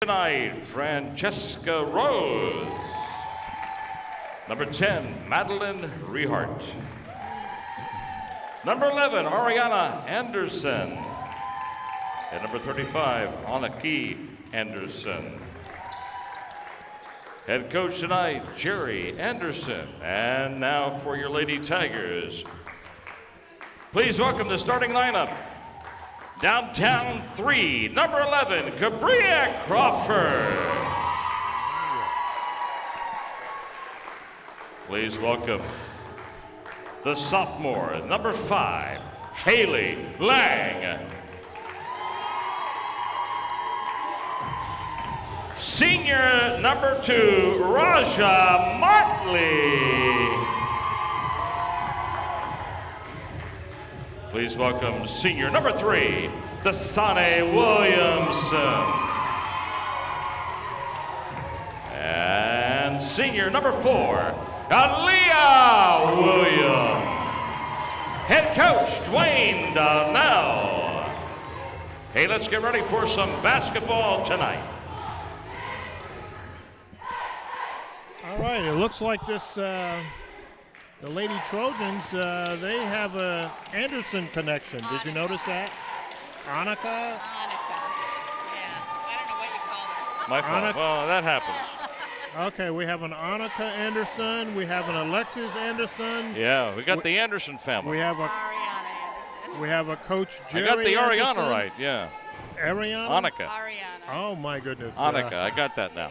Tonight, Francesca Rose. Number 10, Madeline Rehart. Number 11, Ariana Anderson. And number 35, Anaki Anderson. Head coach tonight, Jerry Anderson. And now for your Lady Tigers. Please welcome the starting lineup. Downtown 3, number 11, Cabria Crawford. Please welcome the sophomore, number 5, Haley Lang. Senior, number 2, Raja Martley. Please welcome senior number 3, Dasani Williamson. And senior number 4, Aaliyah Williams. Head coach, Dwayne Donnell. Hey, let's get ready for some basketball tonight. All right, it looks like this the Lady Trojans, they have a Anderson connection. Did you notice that? Annika? Yeah. I don't know what you call her. My fault. Well, that happens. Okay, we have an Annika Anderson. We have an Alexis Anderson. Yeah, we got the Anderson family. We have a Ariana Anderson. we have a coach Jerry I got the Ariana Anderson. right, yeah. Ariana? Annika. Ariana. Oh, my goodness. Annika, I got that now.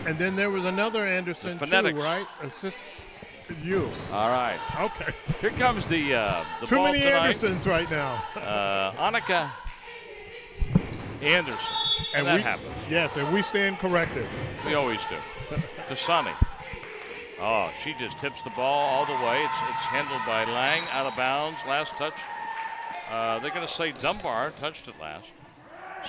And then there was another Anderson, too, phonetics. right? Assist you. All right. Okay. Here comes the Too ball many tonight. Andersons right now. Annika Anderson. And that happens. Yes, and we stand corrected. We always do. To Sonny. Oh, she just tips the ball all the way. It's handled by Lang, out of bounds. Last touch. They're going to say Dunbar touched it last.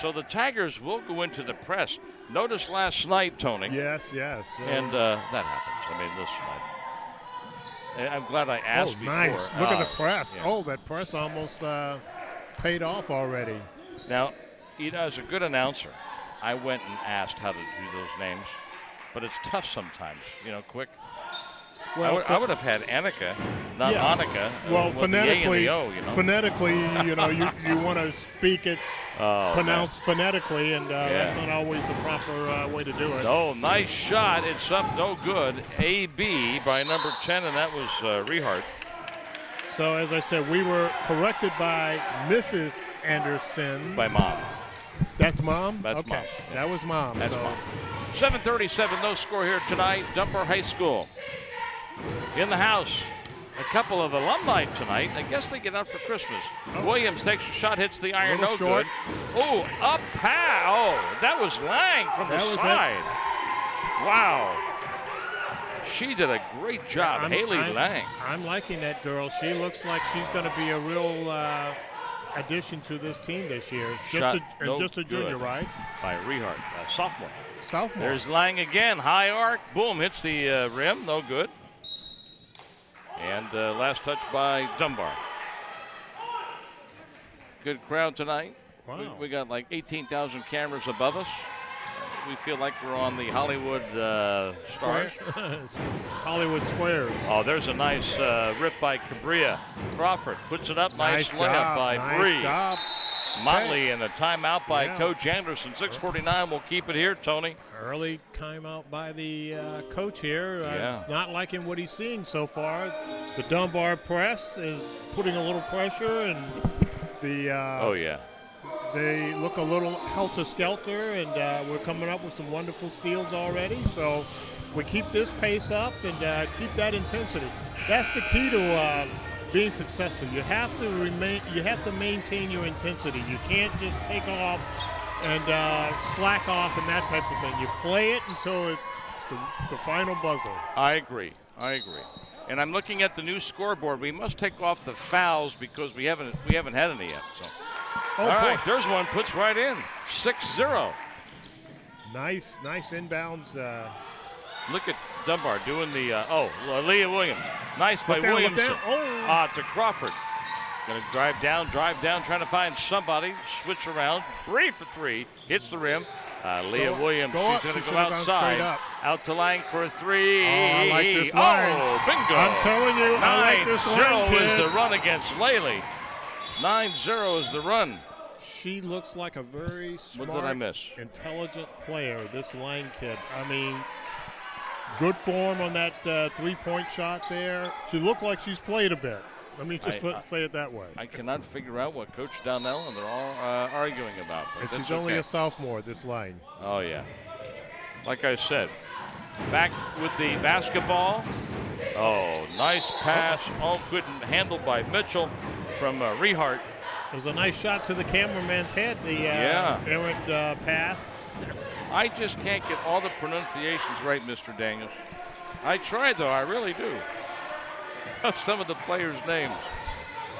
So the Tigers will go into the press. Notice last night, Tony. Yes. And that happens. I mean, listen, I'm glad I asked before. Nice. Look at the press. Yeah. Oh, that press almost paid off already. Now, as a good announcer, I went and asked how to do those names, but it's tough sometimes, quick. Well, I would have had Annika, not yeah. Annika. Well, with the A and phonetically, the O, you want to speak it, pronounced phonetically, and that's not always the proper way to do it. Oh, nice shot. It's up, no good. AB by number 10, and that was Rehart. So, as I said, we were corrected by Mrs. Anderson. By Mom. That's Mom? That's okay. Mom. Yeah. That was Mom. That's so. Mom. 7:37, no score here tonight. Dunbar High School. In the house, a couple of alumni tonight. I guess they get out for Christmas. Oh. Williams takes a shot, hits the iron, no short. good. Oh, up pass. Oh, that was Lang from the side. Wow. She did a great job, Haley Lang. I'm liking that girl. She looks like she's going to be a real addition to this team this year. Just a junior, right? By Rehart, sophomore. Sophomore. There's Lang again, high arc, boom, hits the rim, no good. And last touch by Dunbar. Good crowd tonight. Wow. We got like 18,000 cameras above us. We feel like we're on the Hollywood Stars. Hollywood Squares. Oh, there's a nice rip by Cabria Crawford. Puts it up, nice layup by Bree. Job. Motley and a timeout by Yeah. Coach Anderson. 6:49, we'll keep it here, Tony. Early timeout by the coach here. He's not liking what he's seeing so far. The Dunbar press is putting a little pressure, and the they look a little helter-skelter, and we're coming up with some wonderful steals already. So if we keep this pace up and keep that intensity, that's the key to being successful. You have to maintain your intensity. You can't just take off and slack off and that type of thing. You play it until the final buzzer. I agree. And I'm looking at the new scoreboard. We must take off the fouls because we haven't had any yet. So. All right, there's one, puts right in. 6-0. Nice inbounds. Look at Dunbar doing the, Leah Williams. Nice by Williamson. To Crawford. Going to drive down, trying to find somebody. Switch around. Bree for 3. Hits the rim. Leah Williams, she's going to go outside. Out to Lang for a three. Oh, I like this line. Oh, bingo. I'm telling you, I like this line, 9-0 is the run against Lely. 9-0 is the run. She looks like a very smart, what did I miss? Intelligent player, this Lang kid. I mean, good form on that three-point shot there. She looked like she's played a bit. Let me just say it that way. I cannot figure out what Coach Donnell and they're all arguing about. And she's only a sophomore, this line. Oh, yeah. Like I said, back with the basketball. Oh, nice pass. All couldn't handled by Mitchell from Rehart. It was a nice shot to the cameraman's head, the errant pass. I just can't get all the pronunciations right, Mr. Daniels. I try, though. I really do. Of some of the players' names.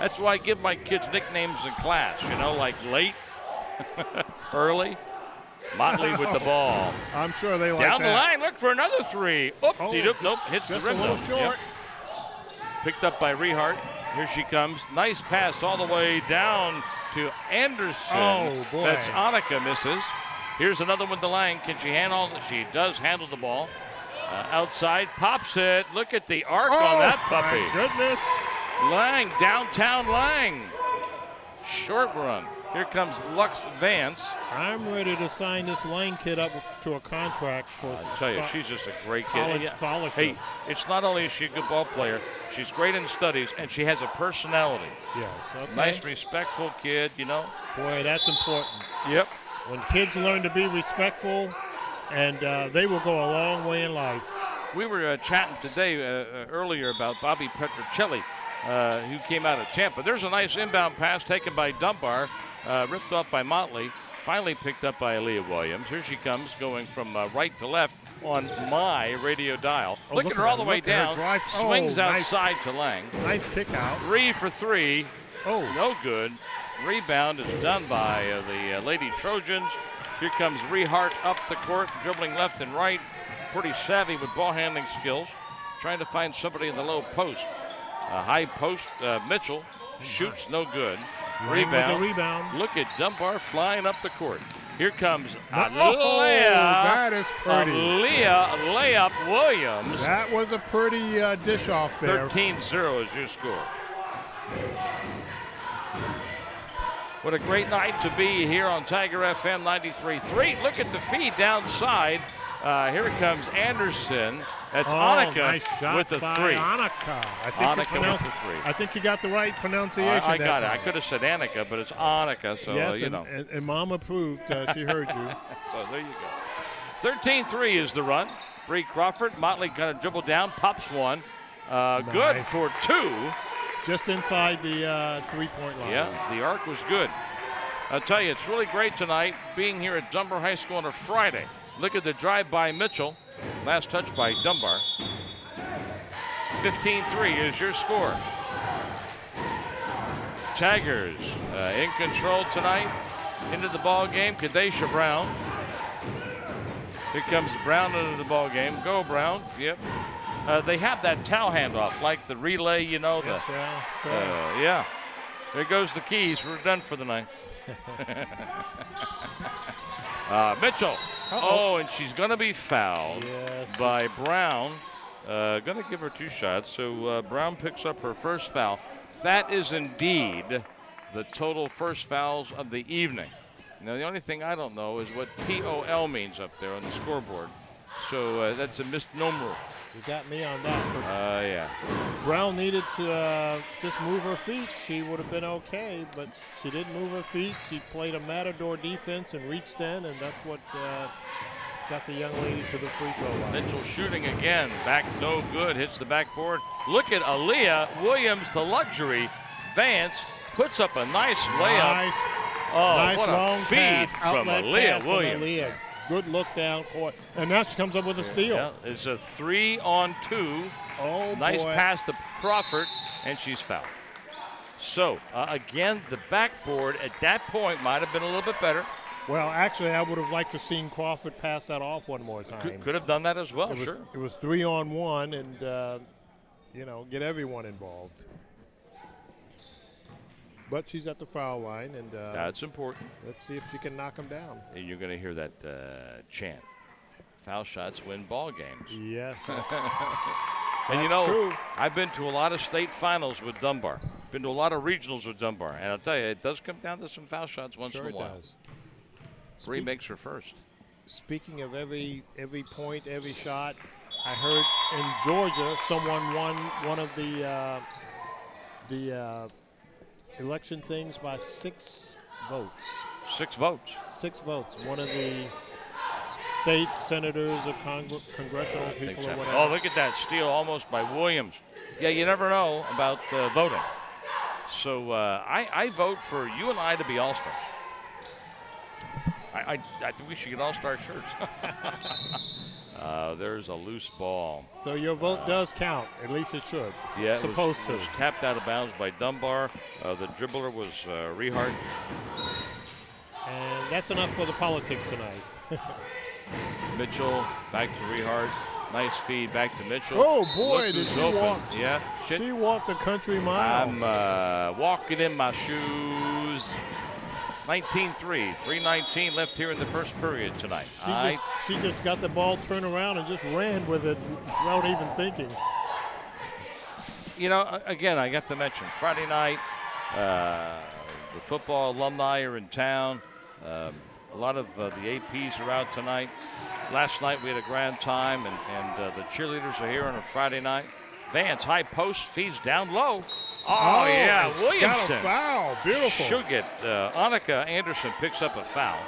That's why I give my kids nicknames in class, you know, like late, early, Motley with the ball. I'm sure they like down that. the line, look for another three. Nope, hits the rim. Just a little short. Yep. Picked up by Rehart. Here she comes. Nice pass all the way down to Anderson. Oh, boy. That's Annika misses. Here's another one to Lang. Can she handle? She does handle the ball. Outside, pops it. Look at the arc on that puppy. My goodness. Lang, downtown Lang. Short run. Here comes Lux Vance. I'm ready to sign this Lang kid up to a contract for I tell you, she's just a great kid. College scholarship. Hey, it's not only is she a good ball player, she's great in studies, and she has a personality. Yes. Okay. Nice, respectful kid, you know. Boy, that's important. Yep. When kids learn to be respectful, and they will go a long way in life. We were chatting today earlier about Bobby Petrocelli, who came out of Tampa. There's a nice inbound pass taken by Dunbar, ripped off by Motley, finally picked up by Leah Williams. Here she comes, going from right to left on my radio dial. Look at her all the way down. Swings outside to Lang. Nice kick out. 3 for 3. Oh, no good. Rebound is done by the Lady Trojans. Here comes Rehart up the court, dribbling left and right. Pretty savvy with ball handling skills. Trying to find somebody in the low post. High post, Mitchell shoots, no good. Rebound. Look at Dunbar flying up the court. Here comes that is pretty. Layup Williams. That was a pretty dish off there. 13-0 is your score. What a great night to be here on Tiger FM 93.3. Look at the feed downside. Here it comes Anderson. That's Annika nice shot with the by three. Annika with the three. I think you got the right pronunciation. I got it. I could have said Annika, but it's Annika, so yes, you know. And Mom approved. She heard you. So there you go. 13-3 is the run. Bree Crawford. Motley kind of dribbled down, pops one. Good for two. Just inside the three-point line. Yeah, the arc was good. I'll tell you, it's really great tonight being here at Dunbar High School on a Friday. Look at the drive by Mitchell. Last touch by Dunbar. 15-3 is your score. Tigers in control tonight. Into the ball game, Kadesha Brown. Here comes Brown into the ball game. Go Brown. Yep. They have that towel handoff, like the relay, you know. Yes, yeah. There goes the keys. We're done for the night. Mitchell. Oh, and she's going to be fouled by Brown. Going to give her 2 shots. So Brown picks up her first foul. That is indeed the total first fouls of the evening. Now, the only thing I don't know is what TOL means up there on the scoreboard. So that's a misnomer. You got me on that. Yeah. Brown needed to just move her feet. She would have been okay, but she didn't move her feet. She played a matador defense and reached in, and that's what got the young lady to the free throw line. Mitchell shooting again. Back no good. Hits the backboard. Look at Aaliyah Williams to luxury. Vance puts up a nice layup. Nice what long a feed from Aaliyah Williams. Good look down court. And now she comes up with a steal. Yeah, it's a 3-on-2. Oh, nice boy. pass to Crawford, and she's fouled. So, again, the backboard at that point might have been a little bit better. Well, actually, I would have liked to have seen Crawford pass that off one more time. Could have done that as well, sure. It was 3-on-1, and, get everyone involved. But she's at the foul line, and that's important. Let's see if she can knock them down. And you're going to hear that chant. Foul shots win ball games. Yes. And you know, true. I've been to a lot of state finals with Dunbar. Been to a lot of regionals with Dunbar. And I'll tell you, it does come down to some foul shots once in a while. Does. Three makes her first. Speaking of every point, every shot, I heard in Georgia someone won one of the election things by 6 votes. 6 votes. 6 votes. One of the state senators or congressional people or whatever. Oh, look at that steal almost by Williams. Yeah, you never know about voting. So I vote for you and I to be all-stars. I think we should get all-star shirts. There's a loose ball. So your vote does count. At least it should. Yeah, it's supposed to. It was tapped out of bounds by Dunbar. The dribbler was Rehart. And that's enough for the politics tonight. Mitchell back to Rehart. Nice feed back to Mitchell. Oh boy, Look did who's she open. walk? Yeah, she walked the country mile. I'm walking in my shoes. 19-3, 3:19 left here in the first period tonight. She just got the ball turned around and just ran with it without even thinking. You know, again, I got to mention Friday night. The football alumni are in town. A lot of the APs are out tonight. Last night we had a grand time, and the cheerleaders are here on a Friday night. Vance, high post, feeds down low. Oh yeah, Williamson. Got a foul. Beautiful. She'll get, Annika Anderson picks up a foul.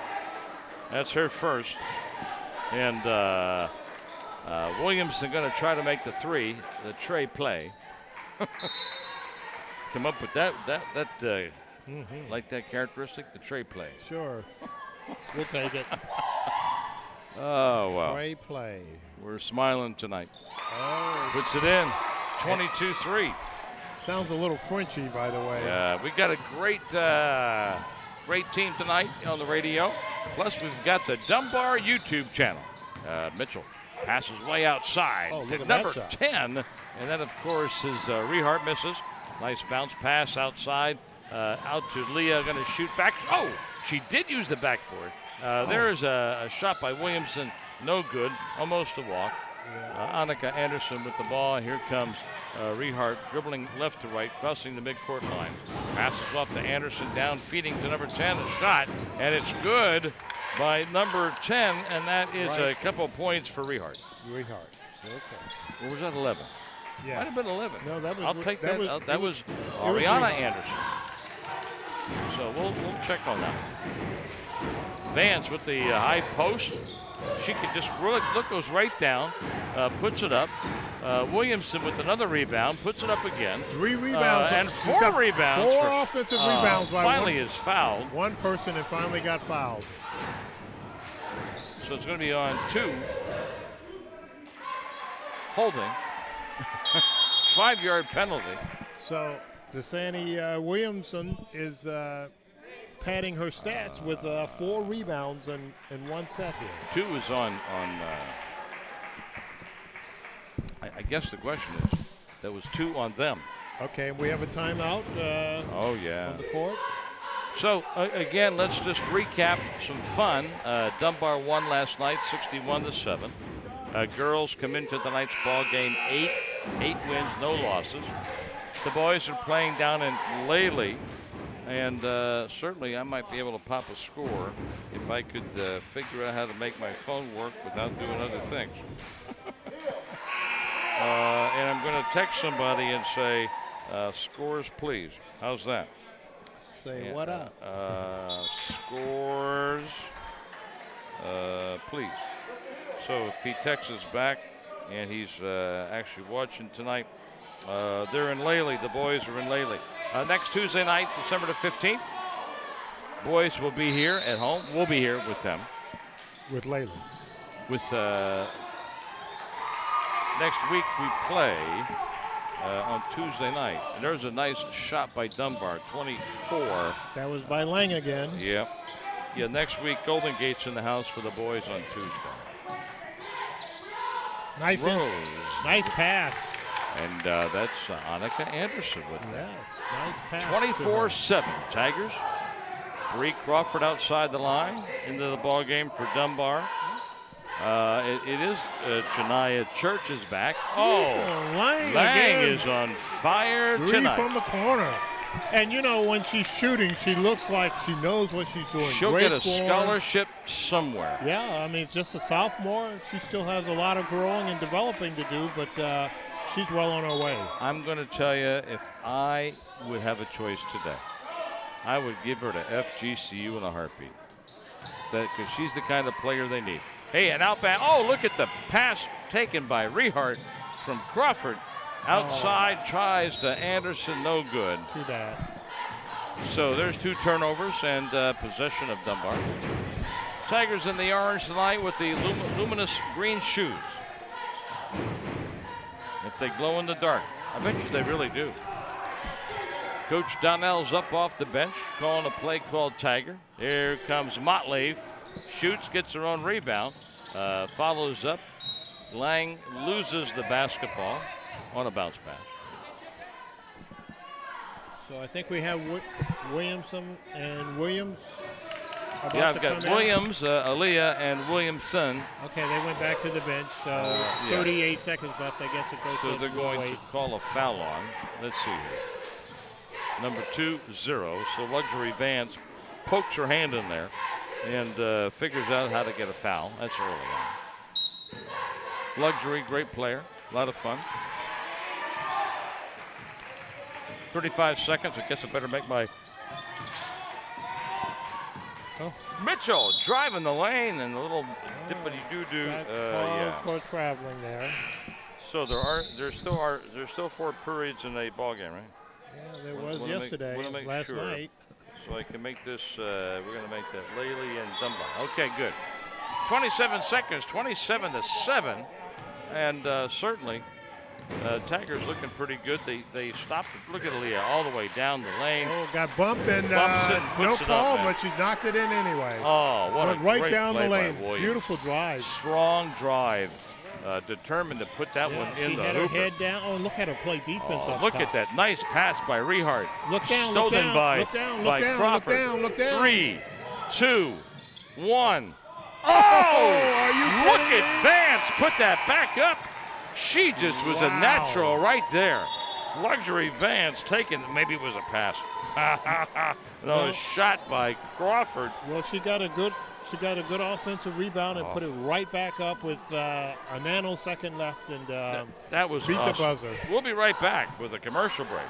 That's her first. And Williamson going to try to make the 3, the tray play. Come up with that like that characteristic, the tray play. Sure. We'll take it. Oh, wow. Tray play. We're smiling tonight. Oh. Puts it in. 22-3. Sounds a little Frenchy, by the way. Yeah, we got a great team tonight on the radio. Plus, we've got the Dunbar YouTube channel. Mitchell passes way outside to number 10. And then, of course, is Rehart misses. Nice bounce pass outside. Out to Leah, going to shoot back. Oh, she did use the backboard. There's a shot by Williamson. No good. Almost a walk. Yeah. Annika Anderson with the ball. Here comes Rehart dribbling left to right, crossing the midcourt line. Passes off to Anderson, down, feeding to number 10. A shot, and it's good by number 10, and that is a couple points for Rehart. Okay. Or was that 11? Yeah. Might have been 11. No, that was. I'll take that. That was Ariana Anderson. So we'll check on that. Vance with the high post. She can just look, goes right down, puts it up. Williamson with another rebound, puts it up again. 3 rebounds. And 4 rebounds. 4 offensive rebounds. Finally is fouled. One person and finally got fouled. So it's going to be on 2. Holding. 5-yard penalty. So Desani Williamson is padding her stats with 4 rebounds and 1 set here. 2 is on I guess the question is, that was 2 on them. Okay, we have a timeout on the court. So, again, let's just recap some fun. Dunbar won last night, 61-7. Girls come into tonight's ball game 8 wins, no losses. The boys are playing down in Lely, and certainly I might be able to pop a score if I could figure out how to make my phone work without doing other things. And I'm going to text somebody and say, scores, please. How's that? Say what up? Scores, please. So if he texts us back, and he's actually watching tonight, they're in Lely. The boys are in Lely. Next Tuesday night, December the 15th, boys will be here at home. We'll be here with them. With Lely. With next week we play on Tuesday night. And there's a nice shot by Dunbar, 24. That was by Lang again. Yep. Yeah, next week Golden Gate's in the house for the boys on Tuesday. Nice pass. And that's Annika Anderson with that. Yes, nice pass. 24-7 Tigers. Bree Crawford outside the line into the ball game for Dunbar. It is Janiyah Church is back. Lang is on fire tonight. From the corner. And, you know, when she's shooting, she looks like she knows what she's doing. She'll Great get a form. scholarship somewhere. Yeah, I mean, just a sophomore. She still has a lot of growing and developing to do, but she's well on her way. I'm going to tell you, if I would have a choice today, I would give her to FGCU in a heartbeat. Because she's the kind of player they need. Hey, an outbound. Oh, look at the pass taken by Rehart from Crawford. Outside, tries to Anderson, no good. Too bad. So there's 2 turnovers and possession of Dunbar. Tigers in the orange tonight with the luminous green shoes. If they glow in the dark, I bet you they really do. Coach Donnell's up off the bench, calling a play called Tiger. Here comes Motley. Shoots, gets her own rebound, follows up. Lang loses the basketball on a bounce pass. So I think we have Williamson and Williams. Yeah, I've got Williams, Aaliyah, and Williamson. Okay, they went back to the bench. So 38 seconds left. I guess the coach. So they're going to call a foul on. Let's see here. Number 2-0. So Luxury Vance pokes her hand in there and figures out how to get a foul. That's early on. Luxury, great player, a lot of fun. 35 seconds. I guess I better make my. Mitchell driving the lane and a little dippity-doo-doo. For traveling there. So there's still 4 periods in a ball game, right? Yeah, there was yesterday, last night. So I can make this, we're going to make that Lely and Dunbar. Okay, good. 27 seconds, 27-7. And certainly, Tigers looking pretty good. They stopped. Look at Leah all the way down the lane. Oh, got bumped and no call, but she knocked it in anyway. Oh, what went a right great down play the lane. by Williams. Beautiful drive. Strong drive. Determined to put that one in she the had hooper. her head down. Oh, look at her play defense up Look top. at that nice pass by Rehart. Look down, Stolen look down, by, look down, by look down, Crawford. look down, look down. 3, 2, 1. Oh! Are you Look kidding at me? Vance put that back up. She just was a natural right there. Luxury Vance taking, maybe it was a pass. No, shot by Crawford. Well, she got a good offensive rebound and put it right back up with a nanosecond left and that was beat awesome. the buzzer. We'll be right back with a commercial break.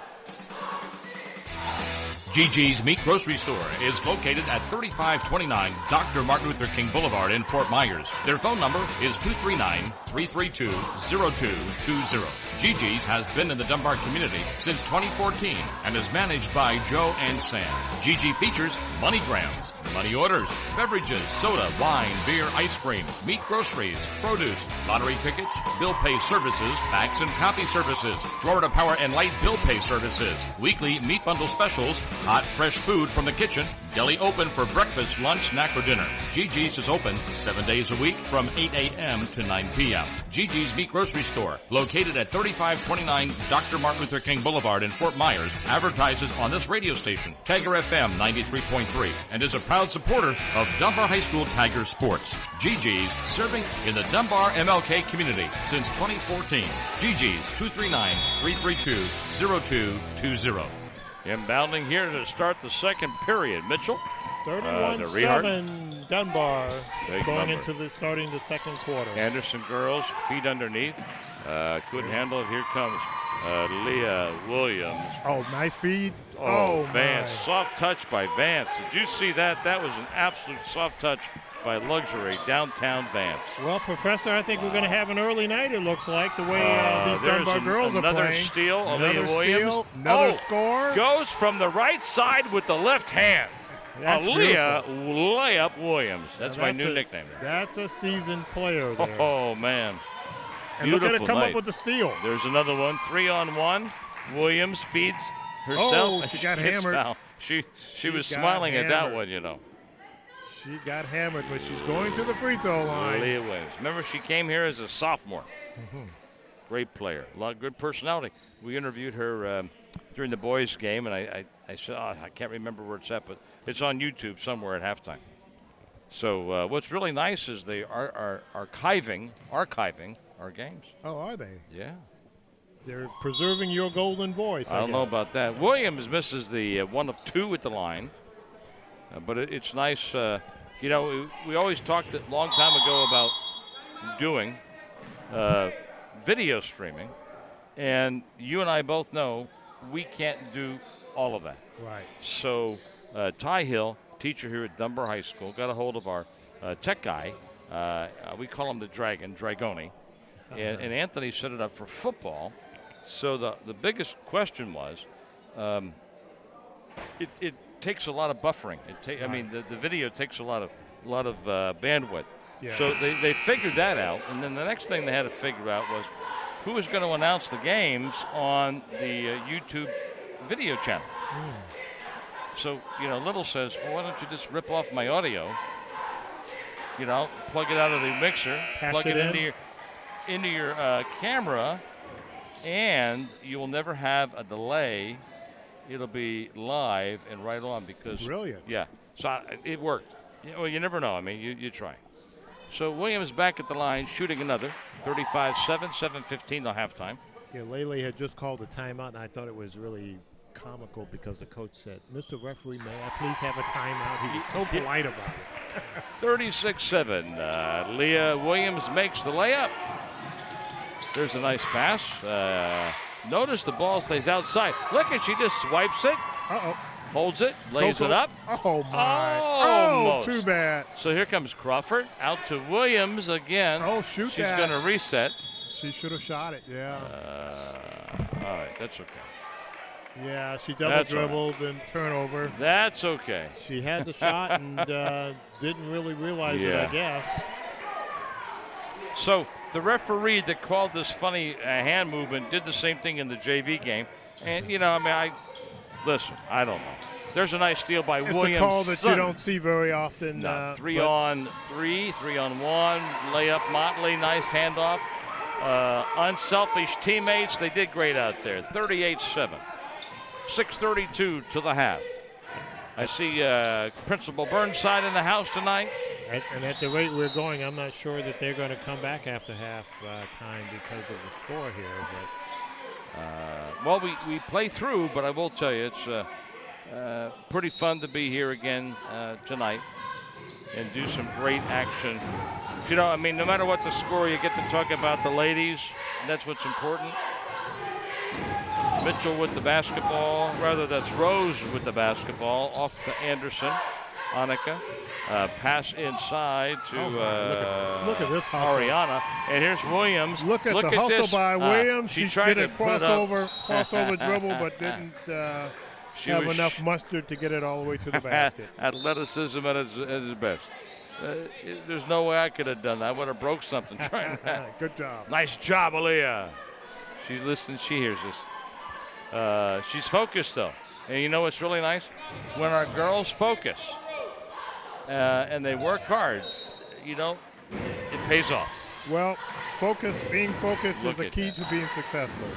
GG's Meat Grocery Store is located at 3529 Dr. Martin Luther King Boulevard in Fort Myers. Their phone number is 239-332-0220. GG's has been in the Dunbar community since 2014 and is managed by Joe and Sam. GG features MoneyGrams, money orders, beverages, soda, wine, beer, ice cream, meat groceries, produce, lottery tickets, bill pay services, fax and copy services, Florida Power and Light bill pay services, weekly meat bundle specials, hot fresh food from the kitchen, deli open for breakfast, lunch, snack, or dinner. GG's is open 7 days a week from 8 a.m. to 9 p.m. GG's Meat Grocery Store, located at 3529 Dr. Martin Luther King Boulevard in Fort Myers, advertises on this radio station, Tiger FM 93.3, and is a proud supporter of Dunbar High School Tiger sports. GG's, serving in the Dunbar MLK community since 2014. GG's 239-332-0220. Inbounding here to start the second period. Mitchell. 31-7 Dunbar going number. into starting the second quarter. Anderson girls, feet underneath. Couldn't handle it. Here comes Leah Williams. Oh, nice feed. Vance. My. Soft touch by Vance. Did you see that? That was an absolute soft touch by Luxury, downtown Vance. Well, Professor, I think we're going to have an early night, it looks like, the way these Dunbar girls are playing. Another steal, Another Aaliyah Williams. steal, another score. Goes from the right side with the left hand. Aaliyah Layup Williams. That's my new nickname. That's a seasoned player there. Oh, man. And look at Beautiful it come night. up with the steal. There's another one, 3-on-1. Williams feeds herself. Oh, she got gets hammered. fouled. She was got smiling at that hammered. one, you know. She got hammered, but she's going to the free throw line. Leah Williams. Remember, she came here as a sophomore. Great player. A lot of good personality. We interviewed her during the boys' game, and I said, I can't remember where it's at, but it's on YouTube somewhere at halftime. So what's really nice is they are archiving our games. Oh, are they? Yeah. They're preserving your golden voice. I don't know about that. Williams misses the 1 of 2 at the line, but it's nice. We always talked a long time ago about doing video streaming, and you and I both know we can't do all of that. Right. So Ty Hill, teacher here at Dunbar High School, got a hold of our tech guy. We call him the Dragoni. And Anthony set it up for football. So the biggest question was, it takes a lot of buffering. I mean, the video takes a lot of bandwidth. Yeah. So they figured that out, and then the next thing they had to figure out was who was going to announce the games on the YouTube video channel. So, Little says, well, why don't you just rip off my audio, plug it out of the mixer, plug it into your camera, and you will never have a delay. It'll be live and right on because brilliant. Yeah, so it worked. Well, you never know. I mean, you try. So Williams back at the line, shooting another 35-7, 7:15 till halftime. Yeah, Lely had just called a timeout, and I thought it was really comical because the coach said, "Mr. Referee, may I please have a timeout?" He was so polite about it. 36-7. Leah Williams makes the layup. There's a nice pass. Notice the ball stays outside. Look, and she just swipes it. Uh-oh. Holds it, lays it up. Oh, my. Almost. Oh, too bad. So here comes Crawford. Out to Williams again. Oh, shoot She's that. going to reset. She should have shot it, yeah. All right, that's okay. Yeah, she double dribbled and turnover. That's okay. She had the shot and didn't really realize it, I guess. So the referee that called this funny hand movement did the same thing in the JV game. And, listen, I don't know. There's a nice steal by Williams. It's a call that you don't see very often. 3-on-3, 3-on-1, layup Motley, nice handoff. Unselfish teammates, they did great out there. 38-7. 6:32 to the half. I see Principal Burnside in the house tonight. And at the rate we're going, I'm not sure that they're going to come back after half time because of the score here. Well, we play through, but I will tell you, it's pretty fun to be here again tonight and do some great action. No matter what the score, you get to talk about the ladies, and that's what's important. Mitchell with the basketball, that's Rose with the basketball, off to Anderson. Annika, pass inside to look at this hustle. Ariana, and here's Williams. Look at the hustle this. By Williams. She tried to crossover dribble, but didn't have enough mustard to get it all the way to the basket. Athleticism at its best. There's no way I could have done that. I would have broke something trying that. Good job. Nice job, Aaliyah. She listens. She hears this. She's focused, though. And you know what's really nice? When our girls focus and they work hard, it pays off. Well, being focused is a key to being successful.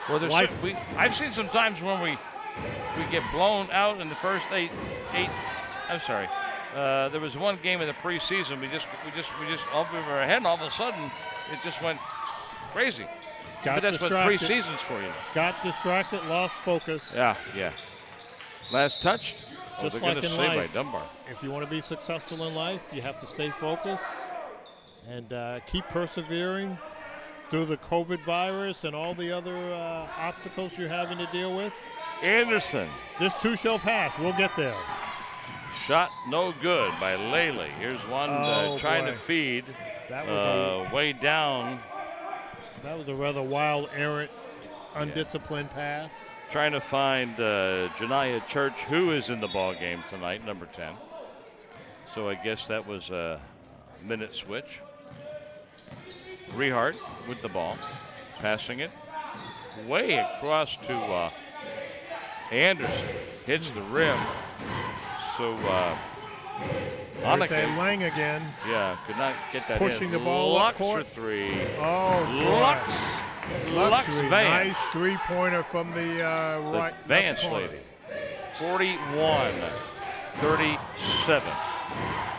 Well, I've seen some times when we get blown out in the first eight. I'm sorry. There was one game in the preseason. We just all we were ahead, and all of a sudden it just went crazy. But that's what preseason's for you. Got distracted, lost focus. Yeah. Last touched. Just like in life. By Dunbar. If you want to be successful in life, you have to stay focused and keep persevering through the COVID virus and all the other obstacles you're having to deal with. Anderson. This too shall pass. We'll get there. Shot no good by Lely. Here's one trying to feed. That was way down. That was a rather wild, errant, undisciplined pass. Trying to find Janiyah Church, who is in the ball game tonight, number 10. So I guess that was a minute switch. Rehart with the ball, passing it way across to Anderson. Hits the rim. So There's a Lang again. Yeah, could not get that Pushing in. the ball Lux up court. for three. Oh, Lux Vance. Nice three-pointer from the right. Vance lady. 41-37.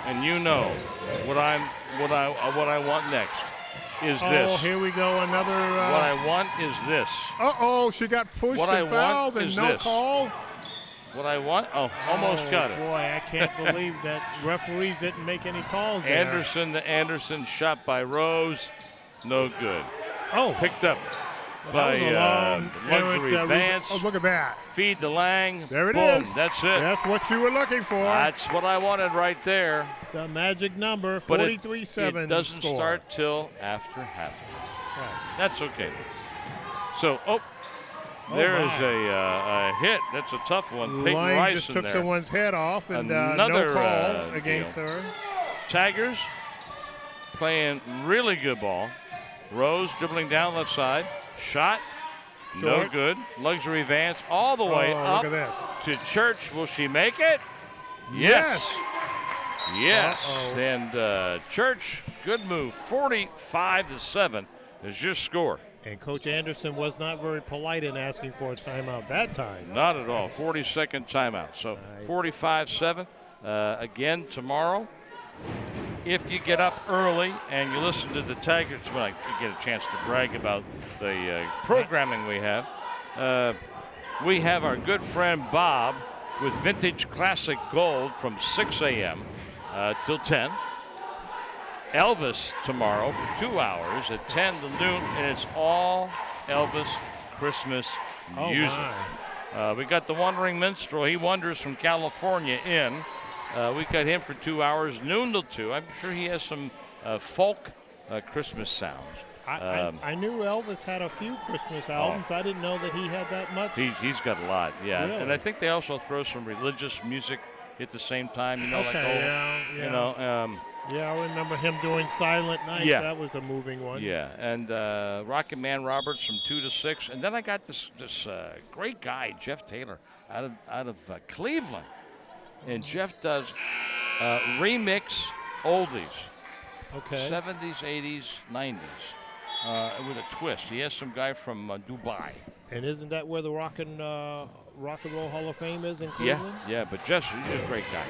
And you know what I want next is this. Oh, here we go. Another. What I want is this. Uh-oh, she got pushed and fouled and no call. What I want? Oh, almost got it. Boy, I can't believe that referees didn't make any calls there. Anderson to Anderson, shot by Rose, no good. Oh, picked up by Luxury Vance. Oh, look at that. Feed the Lang. There it Boom, is. That's it. That's what you were looking for. That's what I wanted right there. The magic number, 43-7. It doesn't score. start till after halftime. Right. That's okay. So, there is a hit. That's a tough one. Peyton Lang Rice just in took there. someone's head off, and Another, no call against her. Tigers playing really good ball. Rose dribbling down left side. Shot. Short. No good. Luxury Vance all the way up look at this. to Church. Will she make it? Yes. And Church, good move. 45-7 is your score. And Coach Anderson was not very polite in asking for a timeout that time. Not at all. 40-second timeout. So 45-7. Again tomorrow. If you get up early and you listen to the Tigers, when I get a chance to brag about the programming we have our good friend Bob with Vintage Classic Gold from 6 a.m. Till 10. Elvis tomorrow for 2 hours at 10 to noon, and it's all Elvis Christmas music. We got the Wandering Minstrel. He wanders from California in. We got him for 2 hours, noon till 2. I'm sure he has some folk Christmas sounds. I knew Elvis had a few Christmas albums. I didn't know that he had that much. He's got a lot, yeah. Really? And I think they also throw some religious music at the same time. You know, Yeah, I remember him doing Silent Night. Yeah. That was a moving one. Yeah, and Rocket Man Roberts from 2 to 6. And then I got this great guy, Jeff Taylor, out of Cleveland. And Jeff does remix oldies. Okay. 70s, 80s, 90s with a twist. He has some guy from Dubai. And isn't that where the Rock and Roll Hall of Fame is in Cleveland? Yeah, but Jeff, he's a great guy.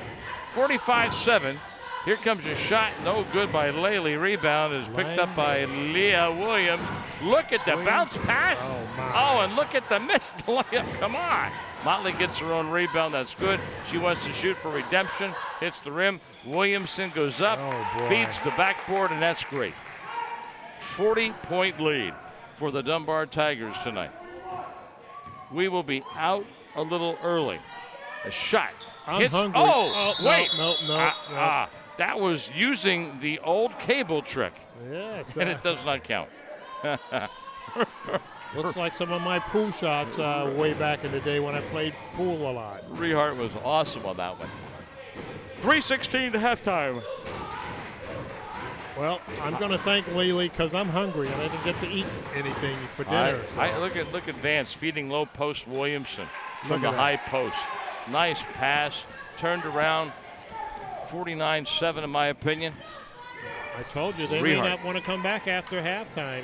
45-7. Here comes a shot, no good by Lely. Rebound is picked up by Leah Williams. Look at the bounce pass. And look at the missed layup. Come on. Motley gets her own rebound. That's good. She wants to shoot for redemption. Hits the rim. Williamson goes up, feeds the backboard, and that's great. 40-point lead for the Dunbar Tigers tonight. We will be out a little early. A shot. I'm hungry. Wait. No. That was using the old cable trick. Yes. And it does not count. Looks like some of my pool shots way back in the day when I played pool a lot. Rehart was awesome on that one. 3:16 to halftime. Well, I'm going to thank Lely because I'm hungry and I didn't get to eat anything for dinner. Look at Vance feeding low post Williamson from the high post. Nice pass, turned around. 49-7 in my opinion. I told you they may not want to come back after halftime.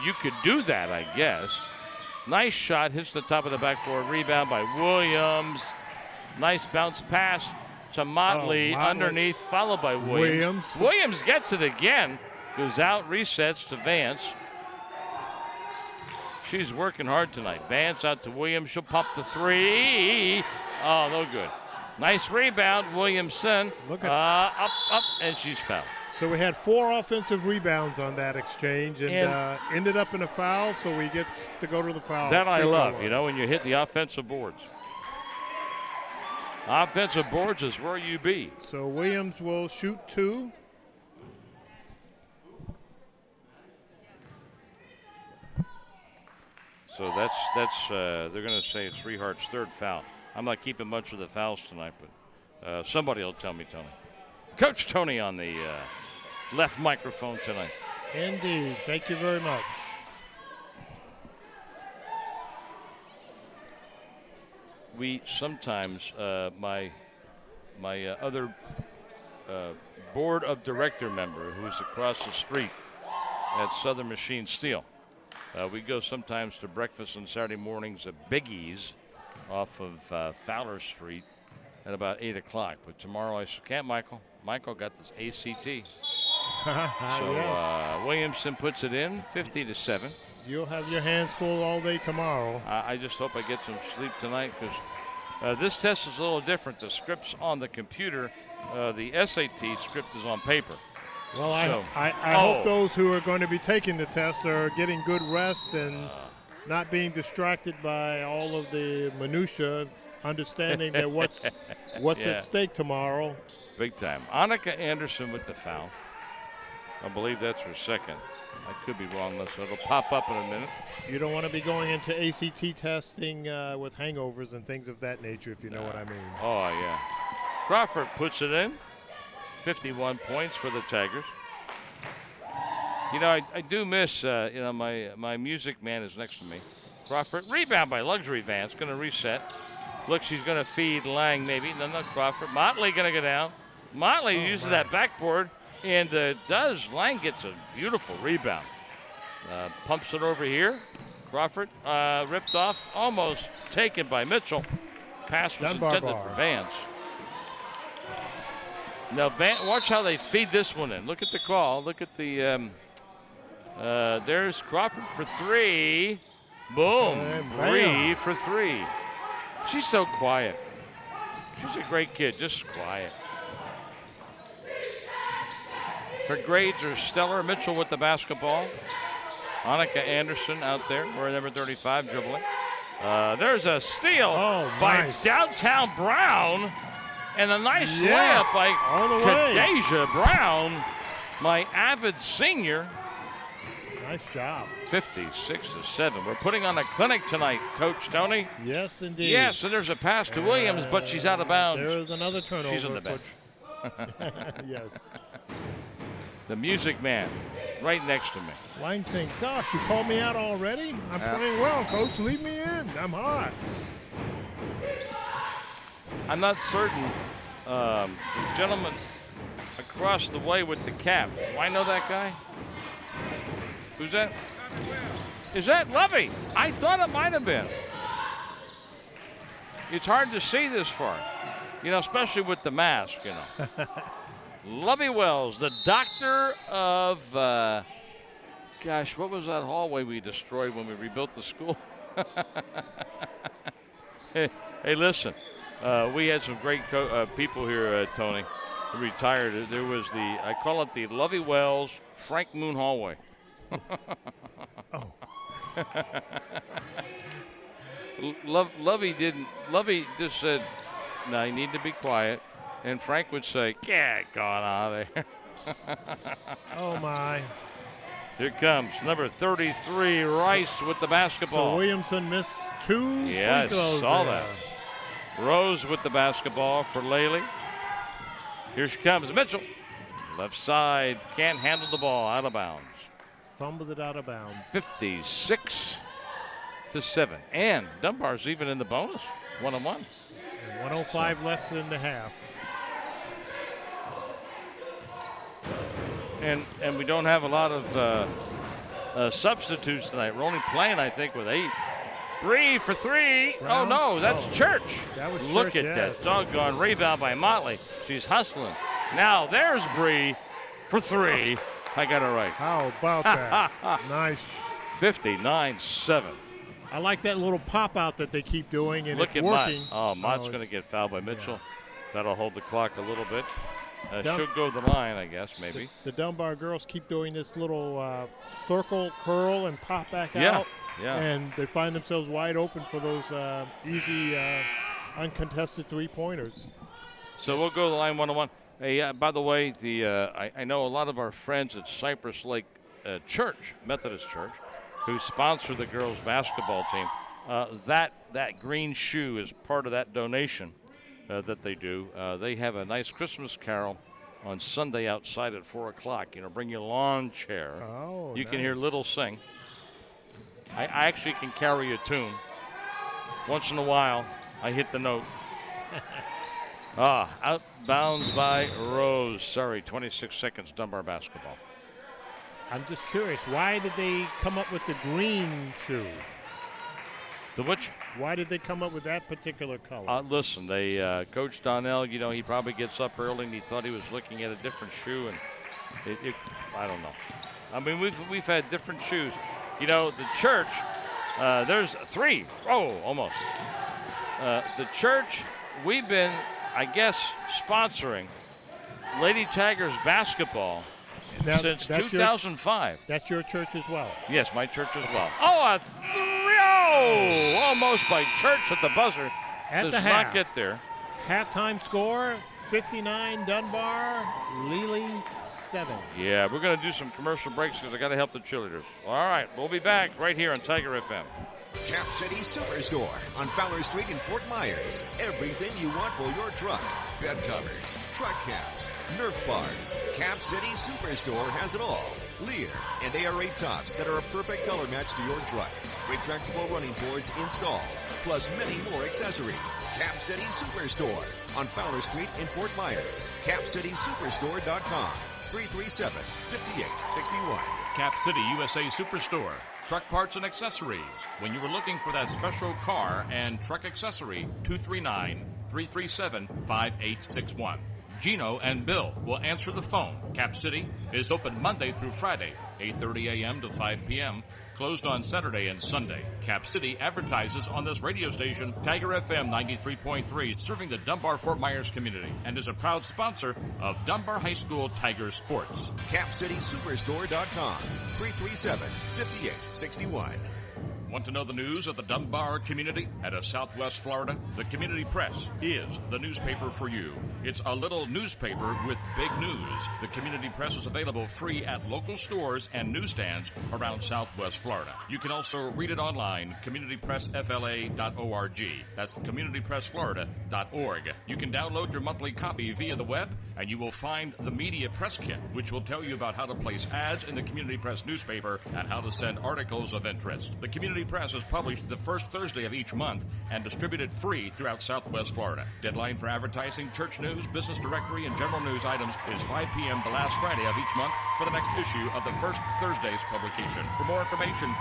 You could do that, I guess. Nice shot, hits the top of the backboard. Rebound by Williams. Nice bounce pass to Motley underneath, followed by Williams. Williams gets it again, goes out, resets to Vance. She's working hard tonight. Vance out to Williams. She'll pump the three. Oh, no good. Nice rebound, Williamson. Up, and she's fouled. So we had 4 offensive rebounds on that exchange and ended up in a foul, so we get to go to the foul. That I love, when you hit the offensive boards. Offensive boards is where you be. So Williams will shoot 2. So that's they're going to say it's Rehart's 3rd foul. I'm not keeping much of the fouls tonight, but somebody will tell me, Tony. Coach Tony on the left microphone tonight. Indeed. Thank you very much. We sometimes, my my other board of director member who's across the street at Southern Machine Steel. We go sometimes to breakfast on Saturday mornings at Biggie's off of Fowler Street at about 8 o'clock. But tomorrow I can't, Michael. Michael got this ACT. So yes. Williamson puts it in 50-7. You'll have your hands full all day tomorrow. I just hope I get some sleep tonight because this test is a little different. The script's on the computer. The SAT script is on paper. Well, I hope those who are going to be taking the test are getting good rest and not being distracted by all of the minutia, understanding that what's at stake tomorrow. Big time. Annika Anderson with the foul. I believe that's her second. I could be wrong, so it'll pop up in a minute. You don't want to be going into ACT testing with hangovers and things of that nature, if you know what I mean. Oh, yeah. Crawford puts it in. 51 points for the Tigers. You know, I do miss, my music man is next to me. Crawford, rebound by Luxury Vance, going to reset. Look, she's going to feed Lang maybe. No, not Crawford. Motley going to go down. Motley uses that backboard, and Lang gets a beautiful rebound. Pumps it over here. Crawford ripped off, almost taken by Mitchell. Pass was Dunbar intended bar. for Vance. Now, watch how they feed this one in. Look at the call. Look at the, there's Crawford for three. Boom. Bree for three. She's so quiet. She's a great kid, just quiet. Her grades are stellar. Mitchell with the basketball. Annika Anderson out there, wearing number 35, dribbling. There's a steal by Downtown Brown. And a nice layup by Kadeja Brown, my avid senior. Nice job. 56-7. We're putting on a clinic tonight, Coach Tony. Yes, indeed. Yes, and there's a pass to Williams, but she's out of bounds. There is another turnover. She's on the bench. Yes. The music man, right next to me. Lang sings, gosh, you called me out already? I'm playing well, Coach. Leave me in. I'm hot. I'm not certain. The gentleman across the way with the cap. Do I know that guy? Who's that? Is that Levy? I thought it might have been. It's hard to see this far, especially with the mask, Lovey Wells, the doctor of, what was that hallway we destroyed when we rebuilt the school? Hey, listen. We had some great people here, Tony, who retired. There was I call it the Lovey Wells Frank Moon Hallway. Lovey just said, no, you need to be quiet. And Frank would say, get gone out of there. Oh, my. Here comes number 33, Rice with the basketball. So Williamson missed two free throws. throws. Saw that. Rose with the basketball for Lely. Here she comes, Mitchell. Left side, can't handle the ball, out of bounds. Fumbled it out of bounds. 56-7. And Dunbar's even in the bonus, 1-1. 1:05 left in the half. And we don't have a lot of substitutes tonight. We're only playing, I think, with 8. Bree for three. Brown? Oh, no, that's Church. That was Look Church, at yes. that doggone rebound by Motley. She's hustling. Now there's Bree for three. I got it right. How about that? Nice. 59-7. I like that little pop out that they keep doing, and Look it's at working. Mott's going to get fouled by Mitchell. That'll hold the clock a little bit. She'll go to the line, I guess, maybe. The Dunbar girls keep doing this little circle curl and pop back out. Yeah. And they find themselves wide open for those easy, uncontested three-pointers. So we'll go to the line 1-1. Hey, by the way, I know a lot of our friends at Cypress Lake Church, Methodist Church, who sponsor the girls' basketball team. That green shoe is part of that donation that they do. They have a nice Christmas carol on Sunday outside at 4 o'clock. Bring your lawn chair. Oh, you can hear Little sing. I actually can carry a tune. Once in a while, I hit the note. Out bounds by Rose. Sorry, 26 seconds, Dunbar basketball. I'm just curious, why did they come up with the green shoe? The which? Why did they come up with that particular color? Listen, Coach Donnell, he probably gets up early and he thought he was looking at a different shoe, and I don't know. I mean, we've had different shoes. The church, there's 3. Oh, almost. The church, we've been, I guess, sponsoring Lady Tigers basketball since 2005. That's your church as well? Yes, my church as well. Oh, a 3-0! Almost by Church at the buzzer. At Does the half. not get there. Halftime score, 59 Dunbar, Lely 7. Yeah, we're going to do some commercial breaks because I got to help the cheerleaders. All right, we'll be back right here on Tiger FM. Cap City Superstore on Fowler Street in Fort Myers. Everything you want for your truck. Bed covers, truck caps, Nerf bars. Cap City Superstore has it all. Lear and ARA tops that are a perfect color match to your truck. Retractable running boards installed, plus many more accessories. Cap City Superstore on Fowler Street in Fort Myers. CapCitySuperstore.com. 337-5861. Cap City USA Superstore. Truck parts and accessories. When you were looking for that special car and truck accessory, 239-337-5861. Gino and Bill will answer the phone. Cap City is open Monday through Friday, 8:30 a.m. to 5 p.m., closed on Saturday and Sunday. Cap City advertises on this radio station, Tiger FM 93.3, serving the Dunbar-Fort Myers community, and is a proud sponsor of Dunbar High School Tiger Sports. CapCitySuperstore.com. 337-5861. Want to know the news of the Dunbar community and of Southwest Florida? The Community Press is the newspaper for you. It's a little newspaper with big news. The Community Press is available free at local stores and newsstands around Southwest Florida. You can also read it online, communitypressfla.org. That's communitypressflorida.org. You can download your monthly copy via the web, and you will find the Media Press Kit, which will tell you about how to place ads in the Community Press newspaper and how to send articles of interest. The Community Press is published the first Thursday of each month and distributed free throughout Southwest Florida. Deadline for advertising, church news, business directory, and general news items is 5 p.m. the last Friday of each month for the next issue of the first Thursday's publication. For more information,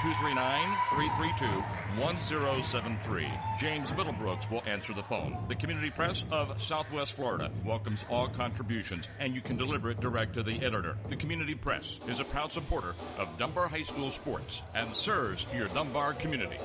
239-332-1073. James Middlebrooks will answer the phone. The Community Press of Southwest Florida welcomes all contributions, and you can deliver it direct to the editor. The Community Press is a proud supporter of Dunbar High School sports and serves your Dunbar community.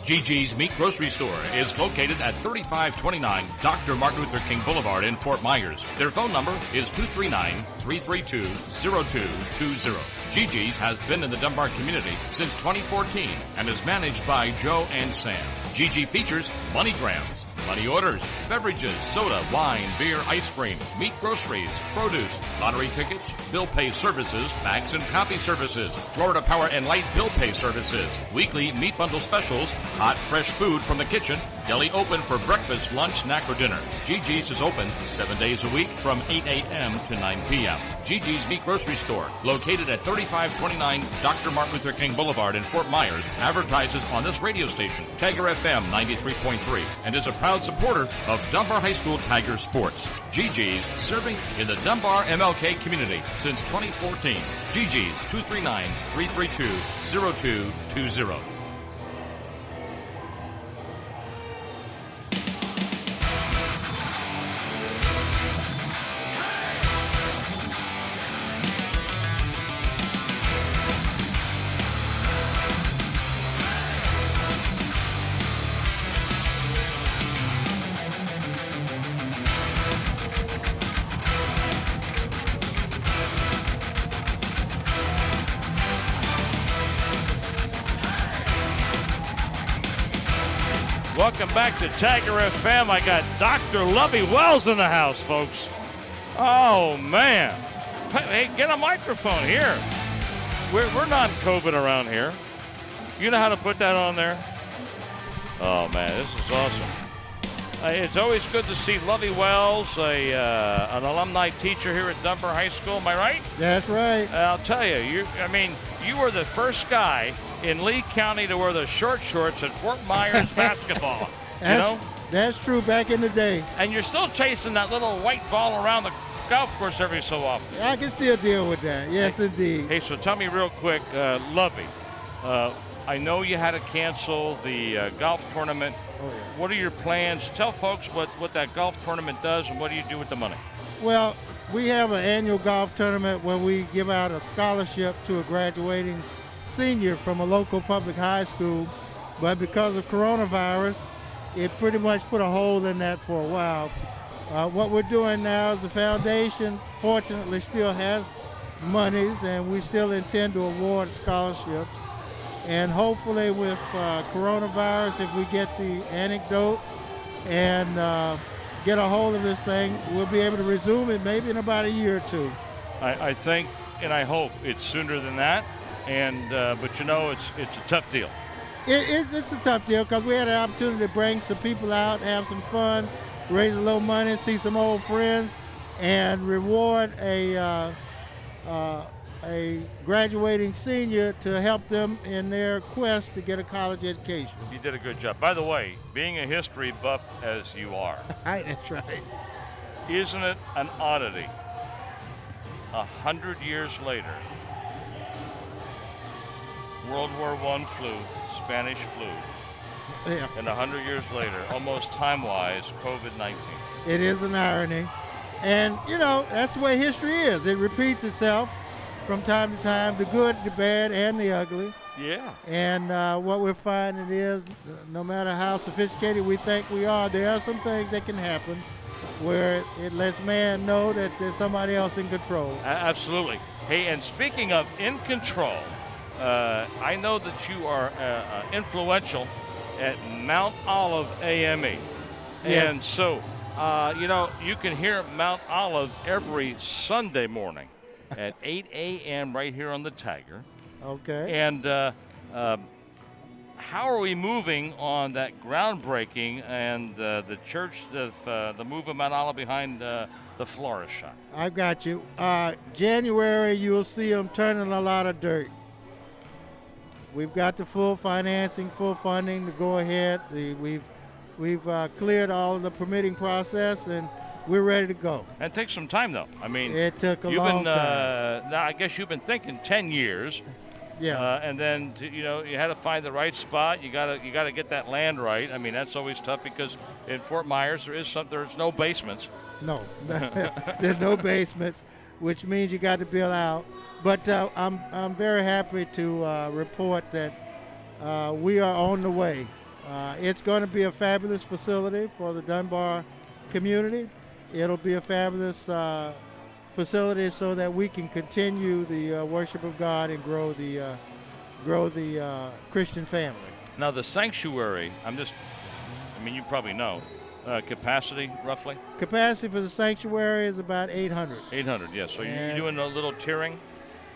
Gigi's Meat Grocery Store is located at 3529 Dr. Martin Luther King Boulevard in Fort Myers. Their phone number is 239-332-0220. Gigi's has been in the Dunbar community since 2014 and is managed by Joe and Sam. Gigi features MoneyGrams, money orders, beverages, soda, wine, beer, ice cream, meat groceries, produce, lottery tickets, bill pay services, fax and copy services, Florida Power and Light bill pay services, weekly meat bundle specials, hot fresh food from the kitchen, deli open for breakfast, lunch, snack, or dinner. Gigi's is open 7 days a week from 8 a.m. to 9 p.m. Gigi's Meat Grocery Store, located at 3529 Dr. Martin Luther King Boulevard in Fort Myers, advertises on this radio station, Tiger FM 93.3, and is a proud supporter of Dunbar High School Tiger Sports. Gigi's, serving in the Dunbar MLK community since 2014. Gigi's, 239-332-0220. Welcome back to Tiger FM. I got Dr. Lovey Wells in the house, folks. Oh, man. Hey, get a microphone here. We're not COVID around here. You know how to put that on there? Oh, man, this is awesome. It's always good to see Lovey Wells, an alumni teacher here at Dunbar High School. Am I right? That's right. I'll tell you, you were the first guy in Lee County to wear the short shorts at Fort Myers basketball. That's true back in the day. And you're still chasing that little white ball around the golf course every so often. I can still deal with that. Yes, indeed. Hey, so tell me real quick, Lovey, I know you had to cancel the golf tournament. Oh, yeah. What are your plans? Tell folks what that golf tournament does and what do you do with the money? Well, we have an annual golf tournament where we give out a scholarship to a graduating senior from a local public high school. But because of coronavirus, it pretty much put a hold in that for a while. What we're doing now is the foundation, fortunately, still has monies, and we still intend to award scholarships. And hopefully with coronavirus, if we get the anecdote and get a hold of this thing, we'll be able to resume it maybe in about a year or two. I think and I hope it's sooner than that. And but you know, it's a tough deal. It's a tough deal because we had an opportunity to bring some people out, have some fun, raise a little money, see some old friends, and reward a graduating senior to help them in their quest to get a college education. You did a good job. By the way, being a history buff as you are, That's right. Isn't it an oddity? 100 years later, World War I flu, Spanish flu, Yeah. and 100 years later, almost time-wise, COVID-19. It is an irony. And, you know, that's the way history is. It repeats itself from time to time, the good, the bad, and the ugly. Yeah. And what we're finding is, no matter how sophisticated we think we are, there are some things that can happen where it lets man know that there's somebody else in control. Absolutely. Hey, and speaking of in control, I know that you are influential at Mount Olive AME. Yes. And so, you know, you can hear Mount Olive every Sunday morning at 8 a.m. right here on the Tiger. Okay. And how are we moving on that groundbreaking and the church, the move of Mount Olive behind the florist shop? I've got you. January, you'll see them turning a lot of dirt. We've got the full financing, full funding to go ahead. We've cleared all of the permitting process, and we're ready to go. And it takes some time, though. I mean, it took a long time. Now, I guess you've been thinking 10 years. Yeah. And then you know, you had to find the right spot. You gotta get that land right. I mean, that's always tough because in Fort Myers there's no basements. No, there's no basements, which means you got to build out. But I'm very happy to report that we are on the way. It's going to be a fabulous facility for the Dunbar community. It'll be a fabulous facility so that we can continue the worship of God and grow the Christian family. Now the sanctuary, I mean, you probably know, capacity roughly? Capacity for the sanctuary is about 800. 800, yes. So you're doing a little tiering?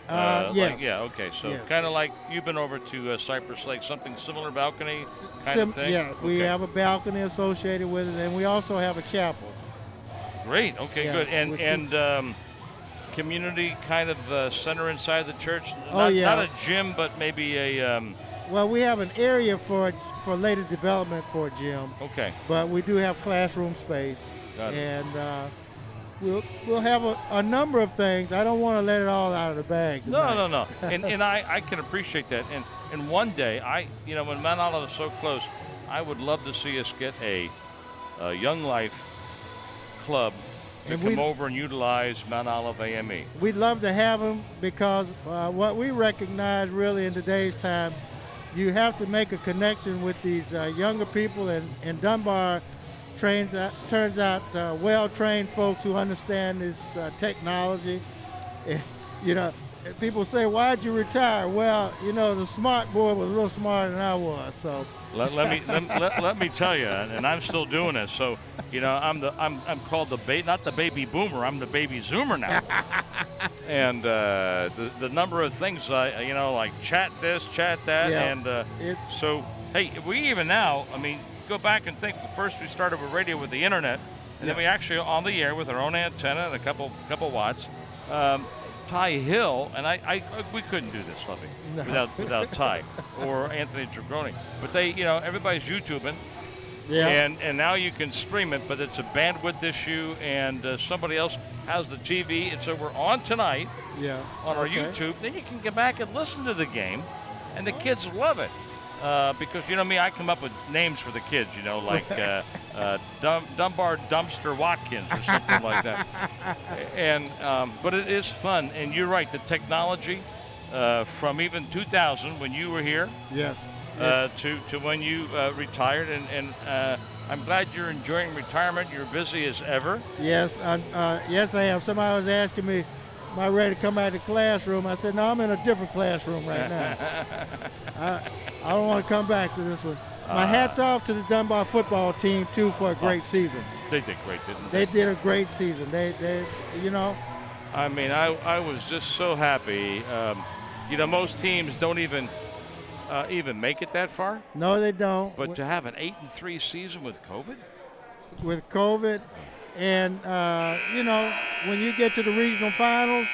Yes. Okay. So yes. kind of like you've been over to Cypress Lake, something similar balcony kind of thing? Yeah, we have a balcony associated with it, and we also have a chapel. Great. Okay, yeah, good. And community kind of center inside the church? Not a gym, but maybe a... Well, we have an area for later development for a gym. Okay. But we do have classroom space. Got it. And we'll have a number of things. I don't want to let it all out of the bag tonight. No. And I can appreciate that. And one day, when Mount Olive is so close, I would love to see us get a Young Life club to come over and utilize Mount Olive AME. We'd love to have them because what we recognize really in today's time, you have to make a connection with these younger people, and Dunbar turns out well-trained folks who understand this technology. You know, people say, "Why'd you retire?" Well, you know, the smart boy was a little smarter than I was, so. Let me tell you, and I'm still doing this. So, you know, I'm called not the baby boomer. I'm the baby zoomer now. And the number of things like chat this, chat that, and so hey, we even now. I mean, go back and think. First, we started with radio with the internet, and then we actually on the air with our own antenna and a couple watts. Ty Hill, and we couldn't do this, Lovey, without Ty or Anthony Dragroni. But everybody's YouTubing, Yeah. And now you can stream it, but it's a bandwidth issue, and somebody else has the TV. And so we're on tonight on our YouTube. Then you can get back and listen to the game, and the kids love it. Because, you know me, I come up with names for the kids, you know, like Dunbar Dumpster Watkins or something like that. And but it is fun. And you're right, the technology from even 2000 when you were here. Yes. To when you retired, and I'm glad you're enjoying retirement. You're busy as ever. Yes, yes, I am. Somebody was asking me, am I ready to come out of the classroom? I said, no, I'm in a different classroom right now. I don't want to come back to this one. My hat's off to the Dunbar football team, too, for a great season. They did great, didn't they? They did a great season. They you know. I mean, I was just so happy. You know, most teams don't even make it that far. No, they don't. But to have an 8-3 season with COVID? With COVID, and you know, when you get to the regional finals,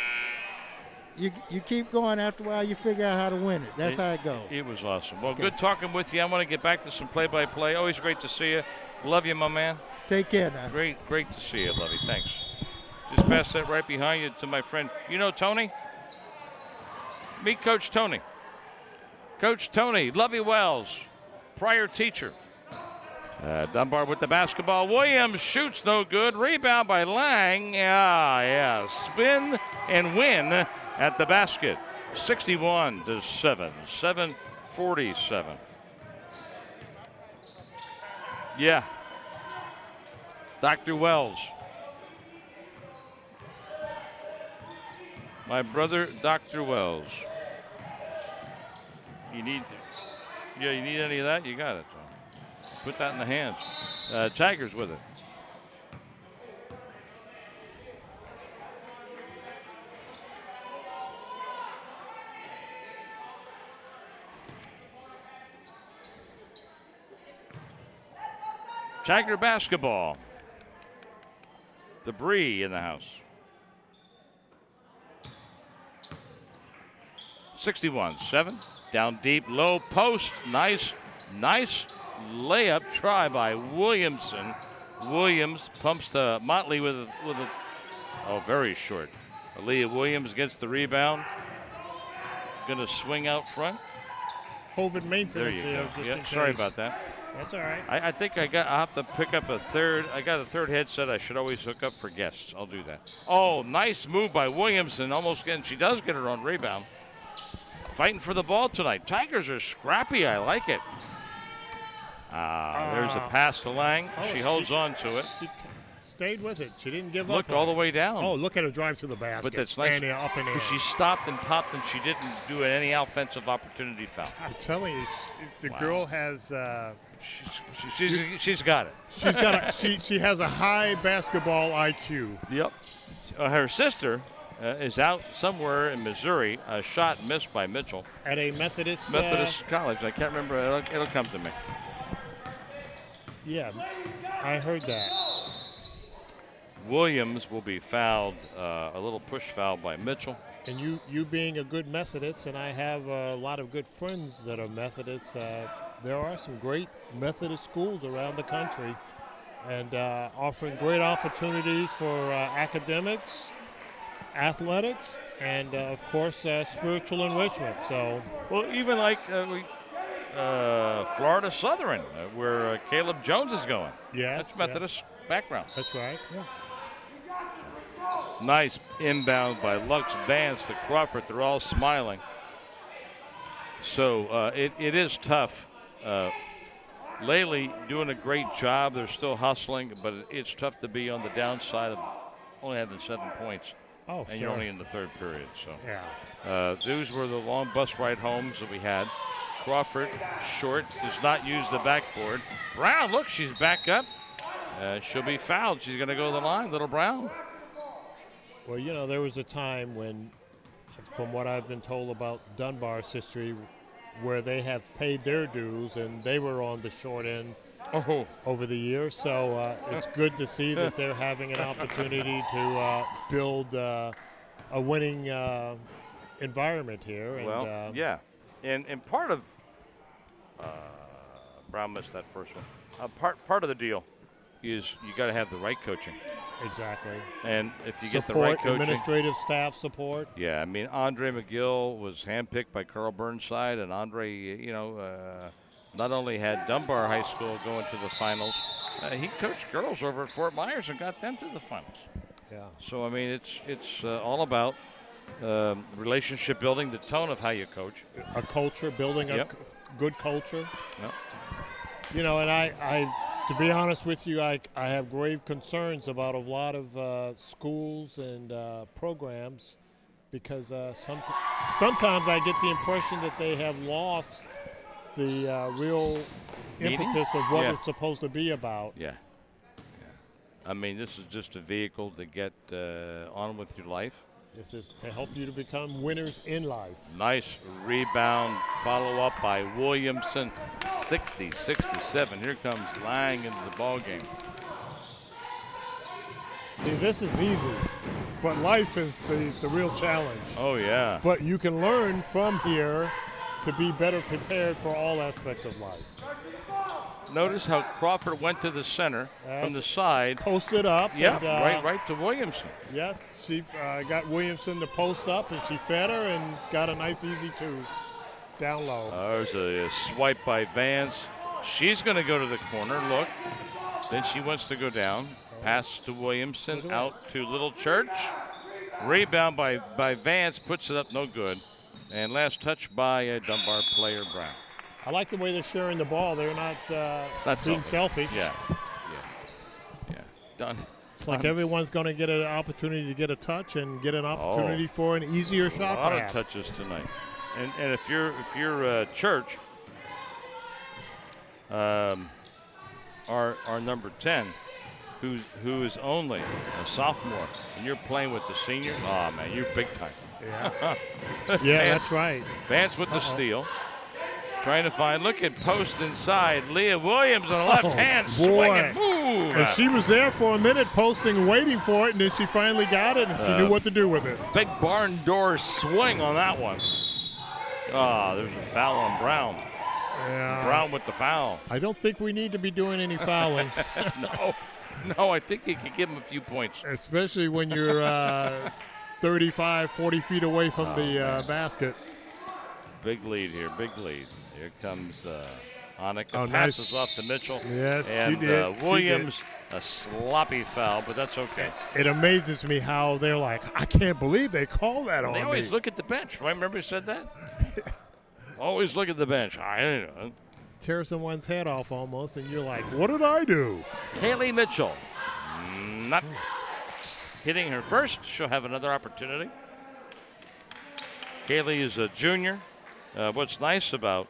you keep going. After a while, you figure out how to win it. That's how it goes. It was awesome. Well, good talking with you. I want to get back to some play-by-play. Always great to see you. Love you, my man. Take care now. Great to see you, Lovey. Thanks. Just pass that right behind you to my friend. You know Tony? Meet Coach Tony. Coach Tony, Lovey Wells, prior teacher. Dunbar with the basketball. Williams shoots, no good. Rebound by Lang. Yeah. Spin and win at the basket. 61-7. 7:47. Yeah. Dr. Wells. My brother, Dr. Wells. You need any of that? You got it. So put that in the hands. Tigers with it. Tiger basketball. The Bree in the house. 61-7. Down deep, low post. Nice layup try by Williamson. Williams pumps to Motley with a very short. Aaliyah Williams gets the rebound. Going to swing out front. COVID maintenance there you go. Sorry about that. That's all right. I think I'll have to pick up a third. I got a third headset I should always hook up for guests. I'll do that. Oh, nice move by Williamson. Almost getting, she does get her own rebound. Fighting for the ball tonight. Tigers are scrappy. I like it. There's a pass to Lang. She holds on to it. She stayed with it. She didn't give up. Look all the way down. Oh, look at her drive to the basket. But that's nice. Up in the air. She stopped and popped, and she didn't do any offensive opportunity foul. I'm telling you, the girl has. She's got it. She has a high basketball IQ. Yep. Her sister is out somewhere in Missouri. A shot missed by Mitchell. At a Methodist college. I can't remember. It'll come to me. Yeah, I heard that. Williams will be fouled, a little push foul by Mitchell. And you being a good Methodist, and I have a lot of good friends that are Methodists, there are some great Methodist schools around the country and offering great opportunities for academics, athletics, and, of course, spiritual enrichment. So, well, even like Florida Southern, where Caleb Jones is going. Yes. That's Methodist background. That's right. Yeah. Nice inbound by Lux Vance to Crawford. They're all smiling. So it is tough. Lely doing a great job. They're still hustling, but it's tough to be on the downside of only having 7 points. Oh, and you're only in the third period. So yeah. Those were the long bus ride homes that we had. Crawford, short, does not use the backboard. Brown, look, she's back up. She'll be fouled. She's going to go to the line, little Brown. Well, you know, there was a time when, from what I've been told about Dunbar's history, where they have paid their dues and they were on the short end over the years. So it's good to see that they're having an opportunity to build a winning environment here. And, well, yeah. And part of Brown missed that first one. part of the deal is you got to have the right coaching. Exactly. And if you support, get the right coaching, administrative staff support. Yeah, I mean, Andre McGill was handpicked by Carl Burnside, and Andre, not only had Dunbar High School going to the finals, he coached girls over at Fort Myers and got them to the finals. Yeah. So I mean, it's all about relationship building, the tone of how you coach, a culture, building a good culture. Yep. And I, to be honest with you, I have grave concerns about a lot of schools and programs because sometimes I get the impression that they have lost the real impetus of what it's supposed to be about. Yeah. I mean, this is just a vehicle to get on with your life. This is to help you to become winners in life. Nice rebound, follow-up by Williamson, 60-67. Here comes Lang into the ball game. See, this is easy, but life is the real challenge. Oh, yeah. But you can learn from here to be better prepared for all aspects of life. Notice how Crawford went to the center from the side. Posted up. Yeah, and, right to Williamson. Yes, she got Williamson to post up, and she fed her and got a nice easy two down low. There's a swipe by Vance. She's going to go to the corner. Look. Then she wants to go down. Pass to Williamson. Out to Little Church. Rebound by Vance. Puts it up. No good. And last touch by a Dunbar player, Brown. I like the way they're sharing the ball. They're not being selfish. Yeah. Done. It's like everyone's going to get an opportunity to get a touch and get an opportunity for an easier shot. A lot of touches tonight. And if you're Church, our number 10, who is only a sophomore, and you're playing with the seniors, oh man, you're big time. Yeah, yeah, that's right. Vance with the steal. Trying to find, look at post inside. Leah Williams on the left hand, swing and move. And she was there for a minute posting, waiting for it, and then she finally got it, and she knew what to do with it. Big barn door swing on that one. There's a foul on Brown. Yeah. Brown with the foul. I don't think we need to be doing any fouling. No, I think you could give him a few points. Especially when you're 35, 40 feet away from the basket. Big lead here, big lead. Here comes Annika. Passes off to Mitchell. Yes, and she did. Williams, a sloppy foul, but that's okay. It amazes me how they're like, I can't believe they call that on me. They always look at the bench, right? Remember you said that? Always look at the bench. Tear someone's head off almost, and you're like, what did I do? Kaylee Mitchell, not hitting her first. She'll have another opportunity. Kaylee is a junior. What's nice about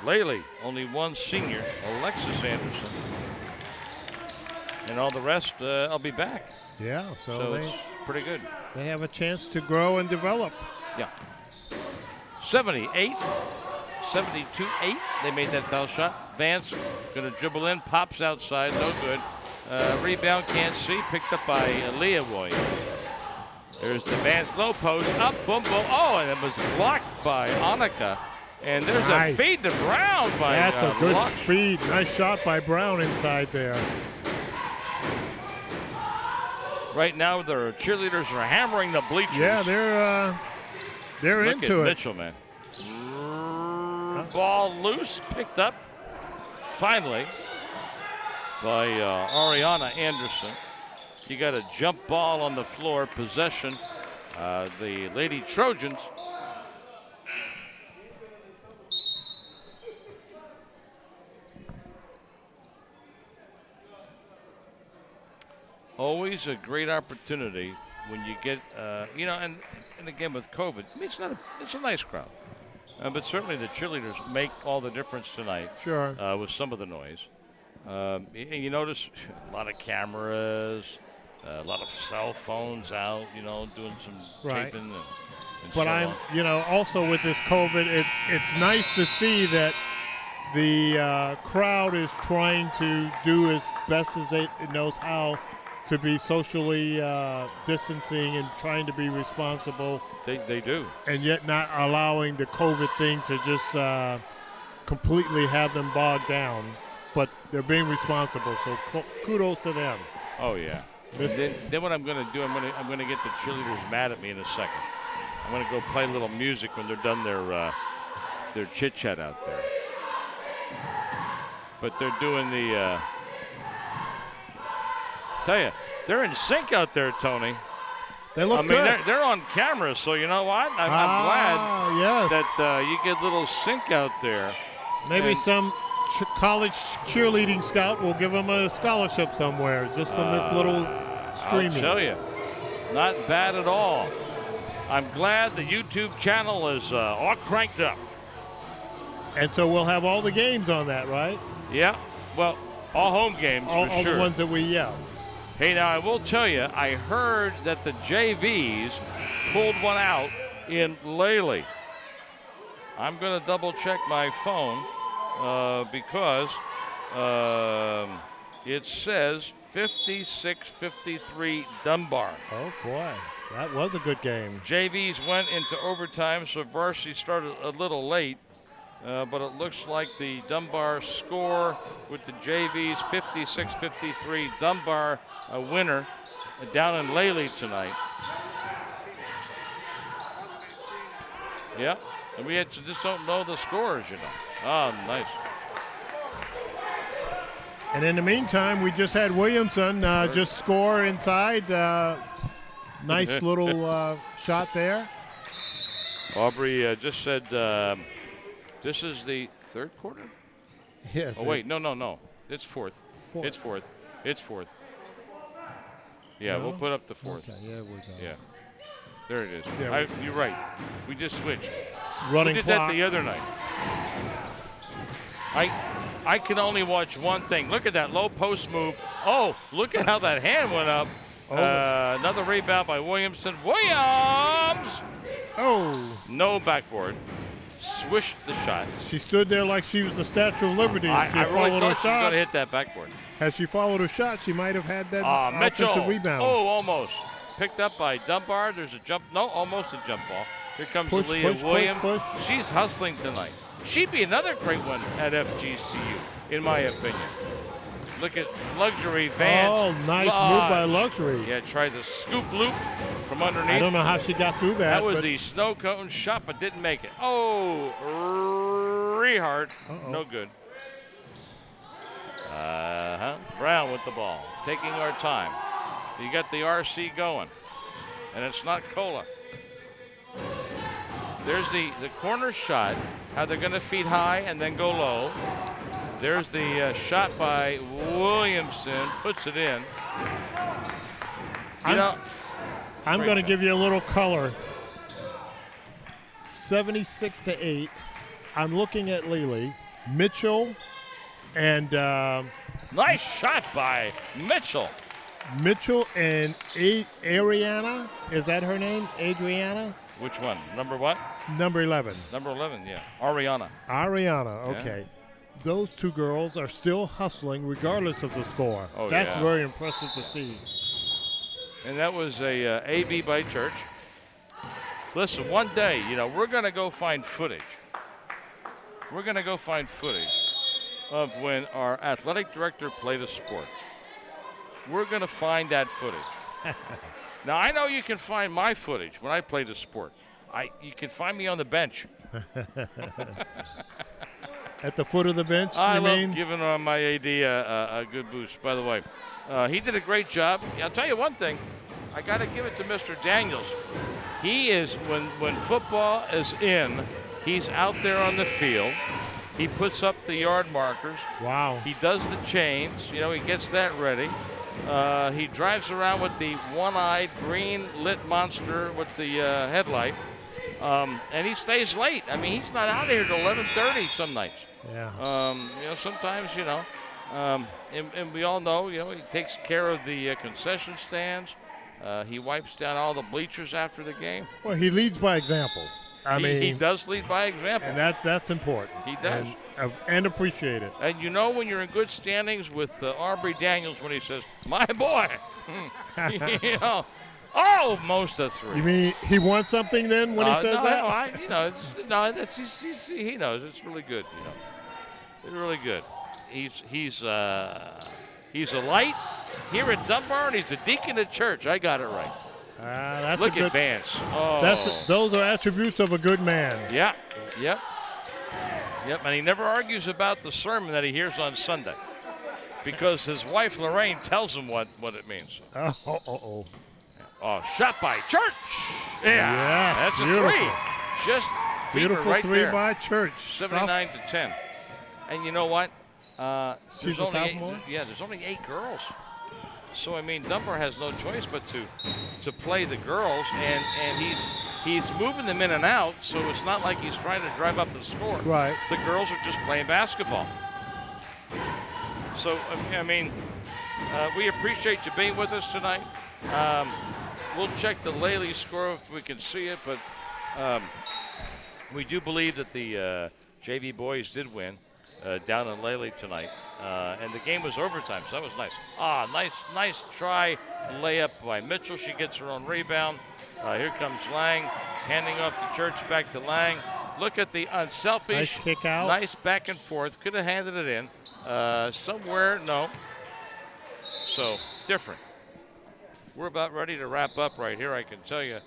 Lely, only one senior, Alexis Anderson. And all the rest, I'll be back. Yeah, so it's pretty good. They have a chance to grow and develop. Yeah. 78, 72-8. They made that foul shot. Vance going to dribble in, pops outside, no good. Rebound, can't see, picked up by Leah Williams. There's the Vance low post, up, boom, boom. Oh, and it was blocked by Annika. And there's a feed to Brown by That's a good Lush. feed. Nice shot by Brown inside there. Right now, the cheerleaders are hammering the bleachers. Yeah, they're Look into at it. Mitchell, man. Ball loose, picked up finally by Ariana Anderson. You got a jump ball on the floor, possession. The Lady Trojans. Always a great opportunity when you get, and again with COVID, I mean, it's a nice crowd. But certainly the cheerleaders make all the difference tonight. Sure. With some of the noise. You notice a lot of cameras, a lot of cell phones out, doing some taping and but also with this COVID, it's nice to see that the crowd is trying to do as best as it knows how to be socially distancing and trying to be responsible. They do. And yet not allowing the COVID thing to just completely have them bogged down. but they're being responsible. So kudos to them. Oh yeah. Then what I'm going to do, I'm going to get the cheerleaders mad at me in a second. I'm going to go play a little music when they're done their chit chat out there. But they're doing the. Tell you, they're in sync out there, Tony. They look good. They're on camera, so you know what? I'm glad that you get a little sync out there. Maybe some college cheerleading scout will give them a scholarship somewhere just from this little streaming. I'll tell you, not bad at all. I'm glad the YouTube channel is all cranked up. And so we'll have all the games on that, right? Yeah. Well, all home games all sure. The ones that we Hey, now I will tell you, I heard that the JVs pulled one out in Lely. I'm going to double check my phone because it says 56-53 Dunbar. Oh, boy. That was a good game. JVs went into overtime, so varsity started a little late. But it looks like the Dunbar score with the JVs 56-53. Dunbar a winner down in Lely tonight. Yeah, and we just don't know the scores, you know. Oh, nice. And in the meantime, we just had Williamson just score inside. Nice little shot there. Aubrey just said this is the third quarter? Yes. Oh, wait, no. It's fourth. It's fourth. Yeah, No? we'll put up the fourth. Okay, yeah, we go. Yeah. There it is. Yeah, you're right. We just switched. Running we did clock. that the other night. I can only watch one thing. Look at that low post move. Oh, look at how that hand went up. Oh. Another rebound by Williamson. Williams! Oh. No backboard. Swished the shot. She stood there like she was the Statue of Liberty. I really thought she was shot. going to hit that backboard. Had she followed her shot, she might have had that Mitchell. offensive rebound. Oh, almost. Picked up by Dunbar. There's a jump. No, almost a jump ball. Here comes Leah Williams. Push. She's hustling tonight. She'd be another great one at FGCU, in my opinion. Look at Luxury Vance. Oh, nice move by Luxury. Yeah, tried the scoop loop from underneath. I don't know how she got through that. That was the snow cone shot, but didn't make it. Oh, Rehart. No good. Brown with the ball, taking our time. You got the RC going, and it's not Cola. There's the corner shot, how they're going to feed high and then go low. There's the shot by Williamson, puts it in. I'm going to give you a little color. 76-8. I'm looking at Lely, Mitchell, and nice shot by Mitchell. Mitchell and Ariana. Is that her name? Adriana? Which one? Number what? Number 11. Number 11, yeah. Ariana. Okay. Yeah. Those two girls are still hustling regardless of the score. Oh, That's yeah. very impressive to see. And that was a AB by Church. Listen, one day, we're going to go find footage. We're going to go find footage of when our athletic director played a sport. We're going to find that footage. Now, I know you can find my footage when I played a sport. You can find me on the bench. At the foot of the bench, I you mean? love giving my AD a good boost, by the way. He did a great job. I'll tell you one thing. I got to give it to Mr. Daniels. He is, when football is in, he's out there on the field. He puts up the yard markers. Wow. He does the chains. He gets that ready. He drives around with the one-eyed green lit monster with the headlight. And he stays late. I mean, he's not out of here till 11:30 some nights. Yeah. Sometimes, and we all know, he takes care of the concession stands. He wipes down all the bleachers after the game. Well, he leads by example. He does lead by example. And that's important. He does. And appreciate it. And when you're in good standings with Aubrey Daniels when he says, my boy, most of three. You mean he wants something then when he says that? He knows. It's really good, It's really good. he's a light here at Dunbar, and he's a deacon at church. I got it right. That's Look at Vance. Oh. Those are attributes of a good man. Yeah. Yep. And he never argues about the sermon that he hears on Sunday, because his wife Lorraine tells him what it means. Oh, shot by Church. Yeah, that's a beautiful. 3. Just Beautiful right 3 there. by Church. 79 to 10. And you know what? She's a sophomore? There's only 8 girls. So, I mean, Dunbar has no choice but to play the girls, and he's moving them in and out, so it's not like he's trying to drive up the score. Right. The girls are just playing basketball. So, I mean, we appreciate you being with us tonight. We'll check the Lely score if we can see it, but we do believe that the JV boys did win down in Lely tonight. And the game was overtime, so that was nice. Nice try, layup by Mitchell. She gets her own rebound. Here comes Lang, handing off to Church, back to Lang. Look at the unselfish. Nice kick out. Nice back and forth. Could have handed it in. Somewhere, no. So, different. We're about ready to wrap up right here. I can tell you,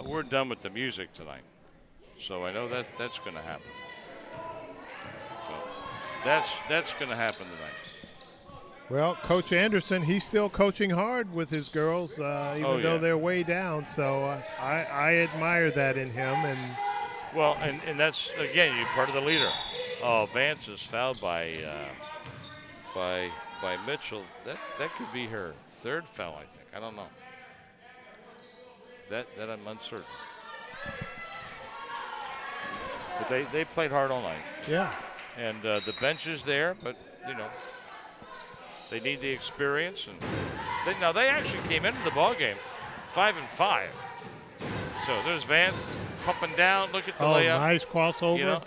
we're done with the music tonight. So I know that's going to happen. That's going to happen tonight. Well, Coach Anderson, he's still coaching hard with his girls, even though they're way down. So I admire that in him. And that's, again, you're part of the leader. Oh, Vance is fouled by Mitchell. That could be her 3rd foul, I think. I don't know. That I'm uncertain. But they played hard all night. Yeah. And the bench is there, but, they need the experience. And they actually came into the ball game 5-5. So there's Vance pumping down. Look at the layup. Nice crossover.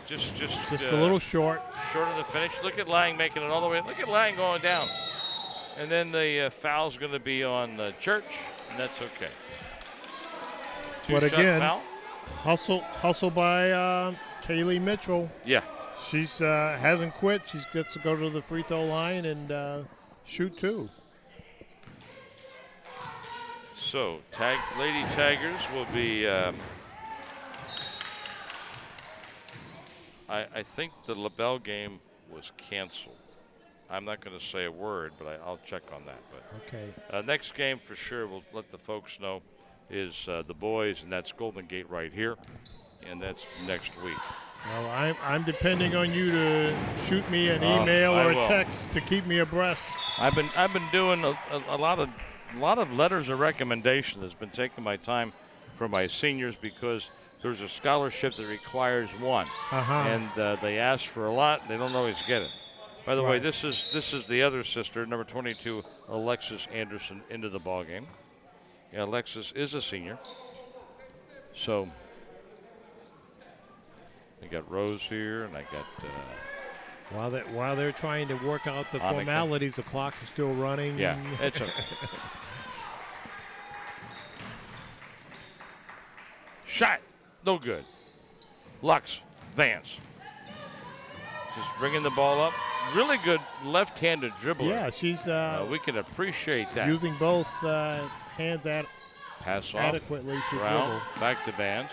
Just a little short. Short of the finish. Look at Lang making it all the way. Look at Lang going down. And then the foul's going to be on Church, and that's okay. But again, foul. hustle by Kaylee Mitchell. Yeah. She's hasn't quit. She gets to go to the free throw line and shoot 2. So, Lady Tigers will be. I think the LaBelle game was canceled. I'm not going to say a word, but I'll check on that. But okay. Next game for sure, we'll let the folks know, is the boys, and that's Golden Gate right here, and that's next week. Well, I'm depending on you to shoot me an email or a text to keep me abreast. I've been doing a lot of letters of recommendation that's been taking my time for my seniors, because there's a scholarship that requires 1, and they ask for a lot. They don't always get it. By the way, this is the other sister, number 22, Alexis Anderson, into the ball game. Yeah, Alexis is a senior. So I got Rose here, and I got. While they're trying to work out the formalities, the clock is still running. Yeah, it's okay. Shot, no good. Lux, Vance, just bringing the ball up. Really good left-handed dribbler. Yeah, she's. We can appreciate that. Using both hands pass off. adequately to dribble. Back to Vance.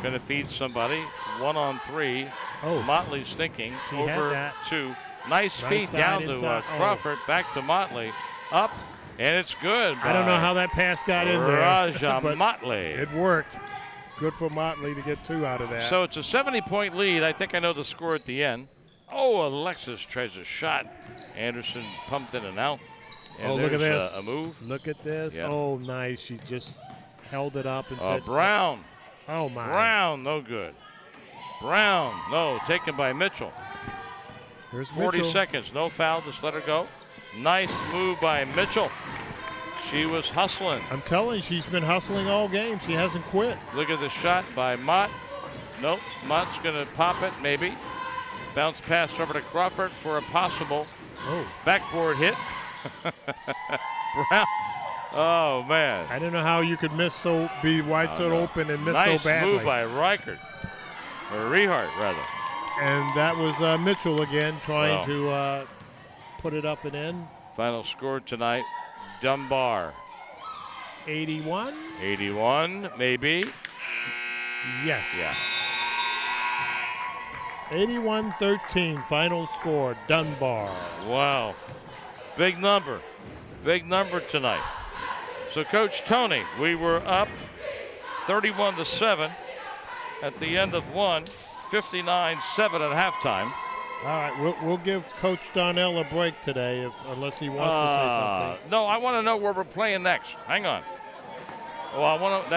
Going to feed somebody. 1-on-3. Oh, Motley's thinking. Over to. Nice feed down to Crawford. Back to Motley. Up, and it's good. I don't know how that pass got in there. Raja Motley. It worked. Good for Motley to get 2 out of that. So it's a 70-point lead. I think I know the score at the end. Oh, Alexis tries a shot. Anderson pumped in and out. And look at this. A move. Look at this. Yeah. Oh, nice. She just held it up and said. Brown. Oh, my. Brown, no good. Brown, no. Taken by Mitchell. Here's 40 Mitchell. seconds. No foul. Just let her go. Nice move by Mitchell. She was hustling. I'm telling you, she's been hustling all game. She hasn't quit. Look at the shot by Mott. Nope. Mott's going to pop it, maybe. Bounce pass over to Crawford for a possible backboard hit. Brown. Oh, man. I don't know how you could be wide side open and miss so badly. Nice move by Reichert. Or Rehart, rather. And that was Mitchell again trying to put it up and in. Final score tonight, Dunbar. 81? 81, maybe. Yes. Yeah. 81-13, final score, Dunbar. Wow. Big number. Big number tonight. So, Coach Tony, we were up 31-7 at the end of one, 59-7 at halftime. All right, we'll give Coach Donnell a break today, unless he wants to say something. No, I want to know where we're playing next. Hang on. Well, I want to.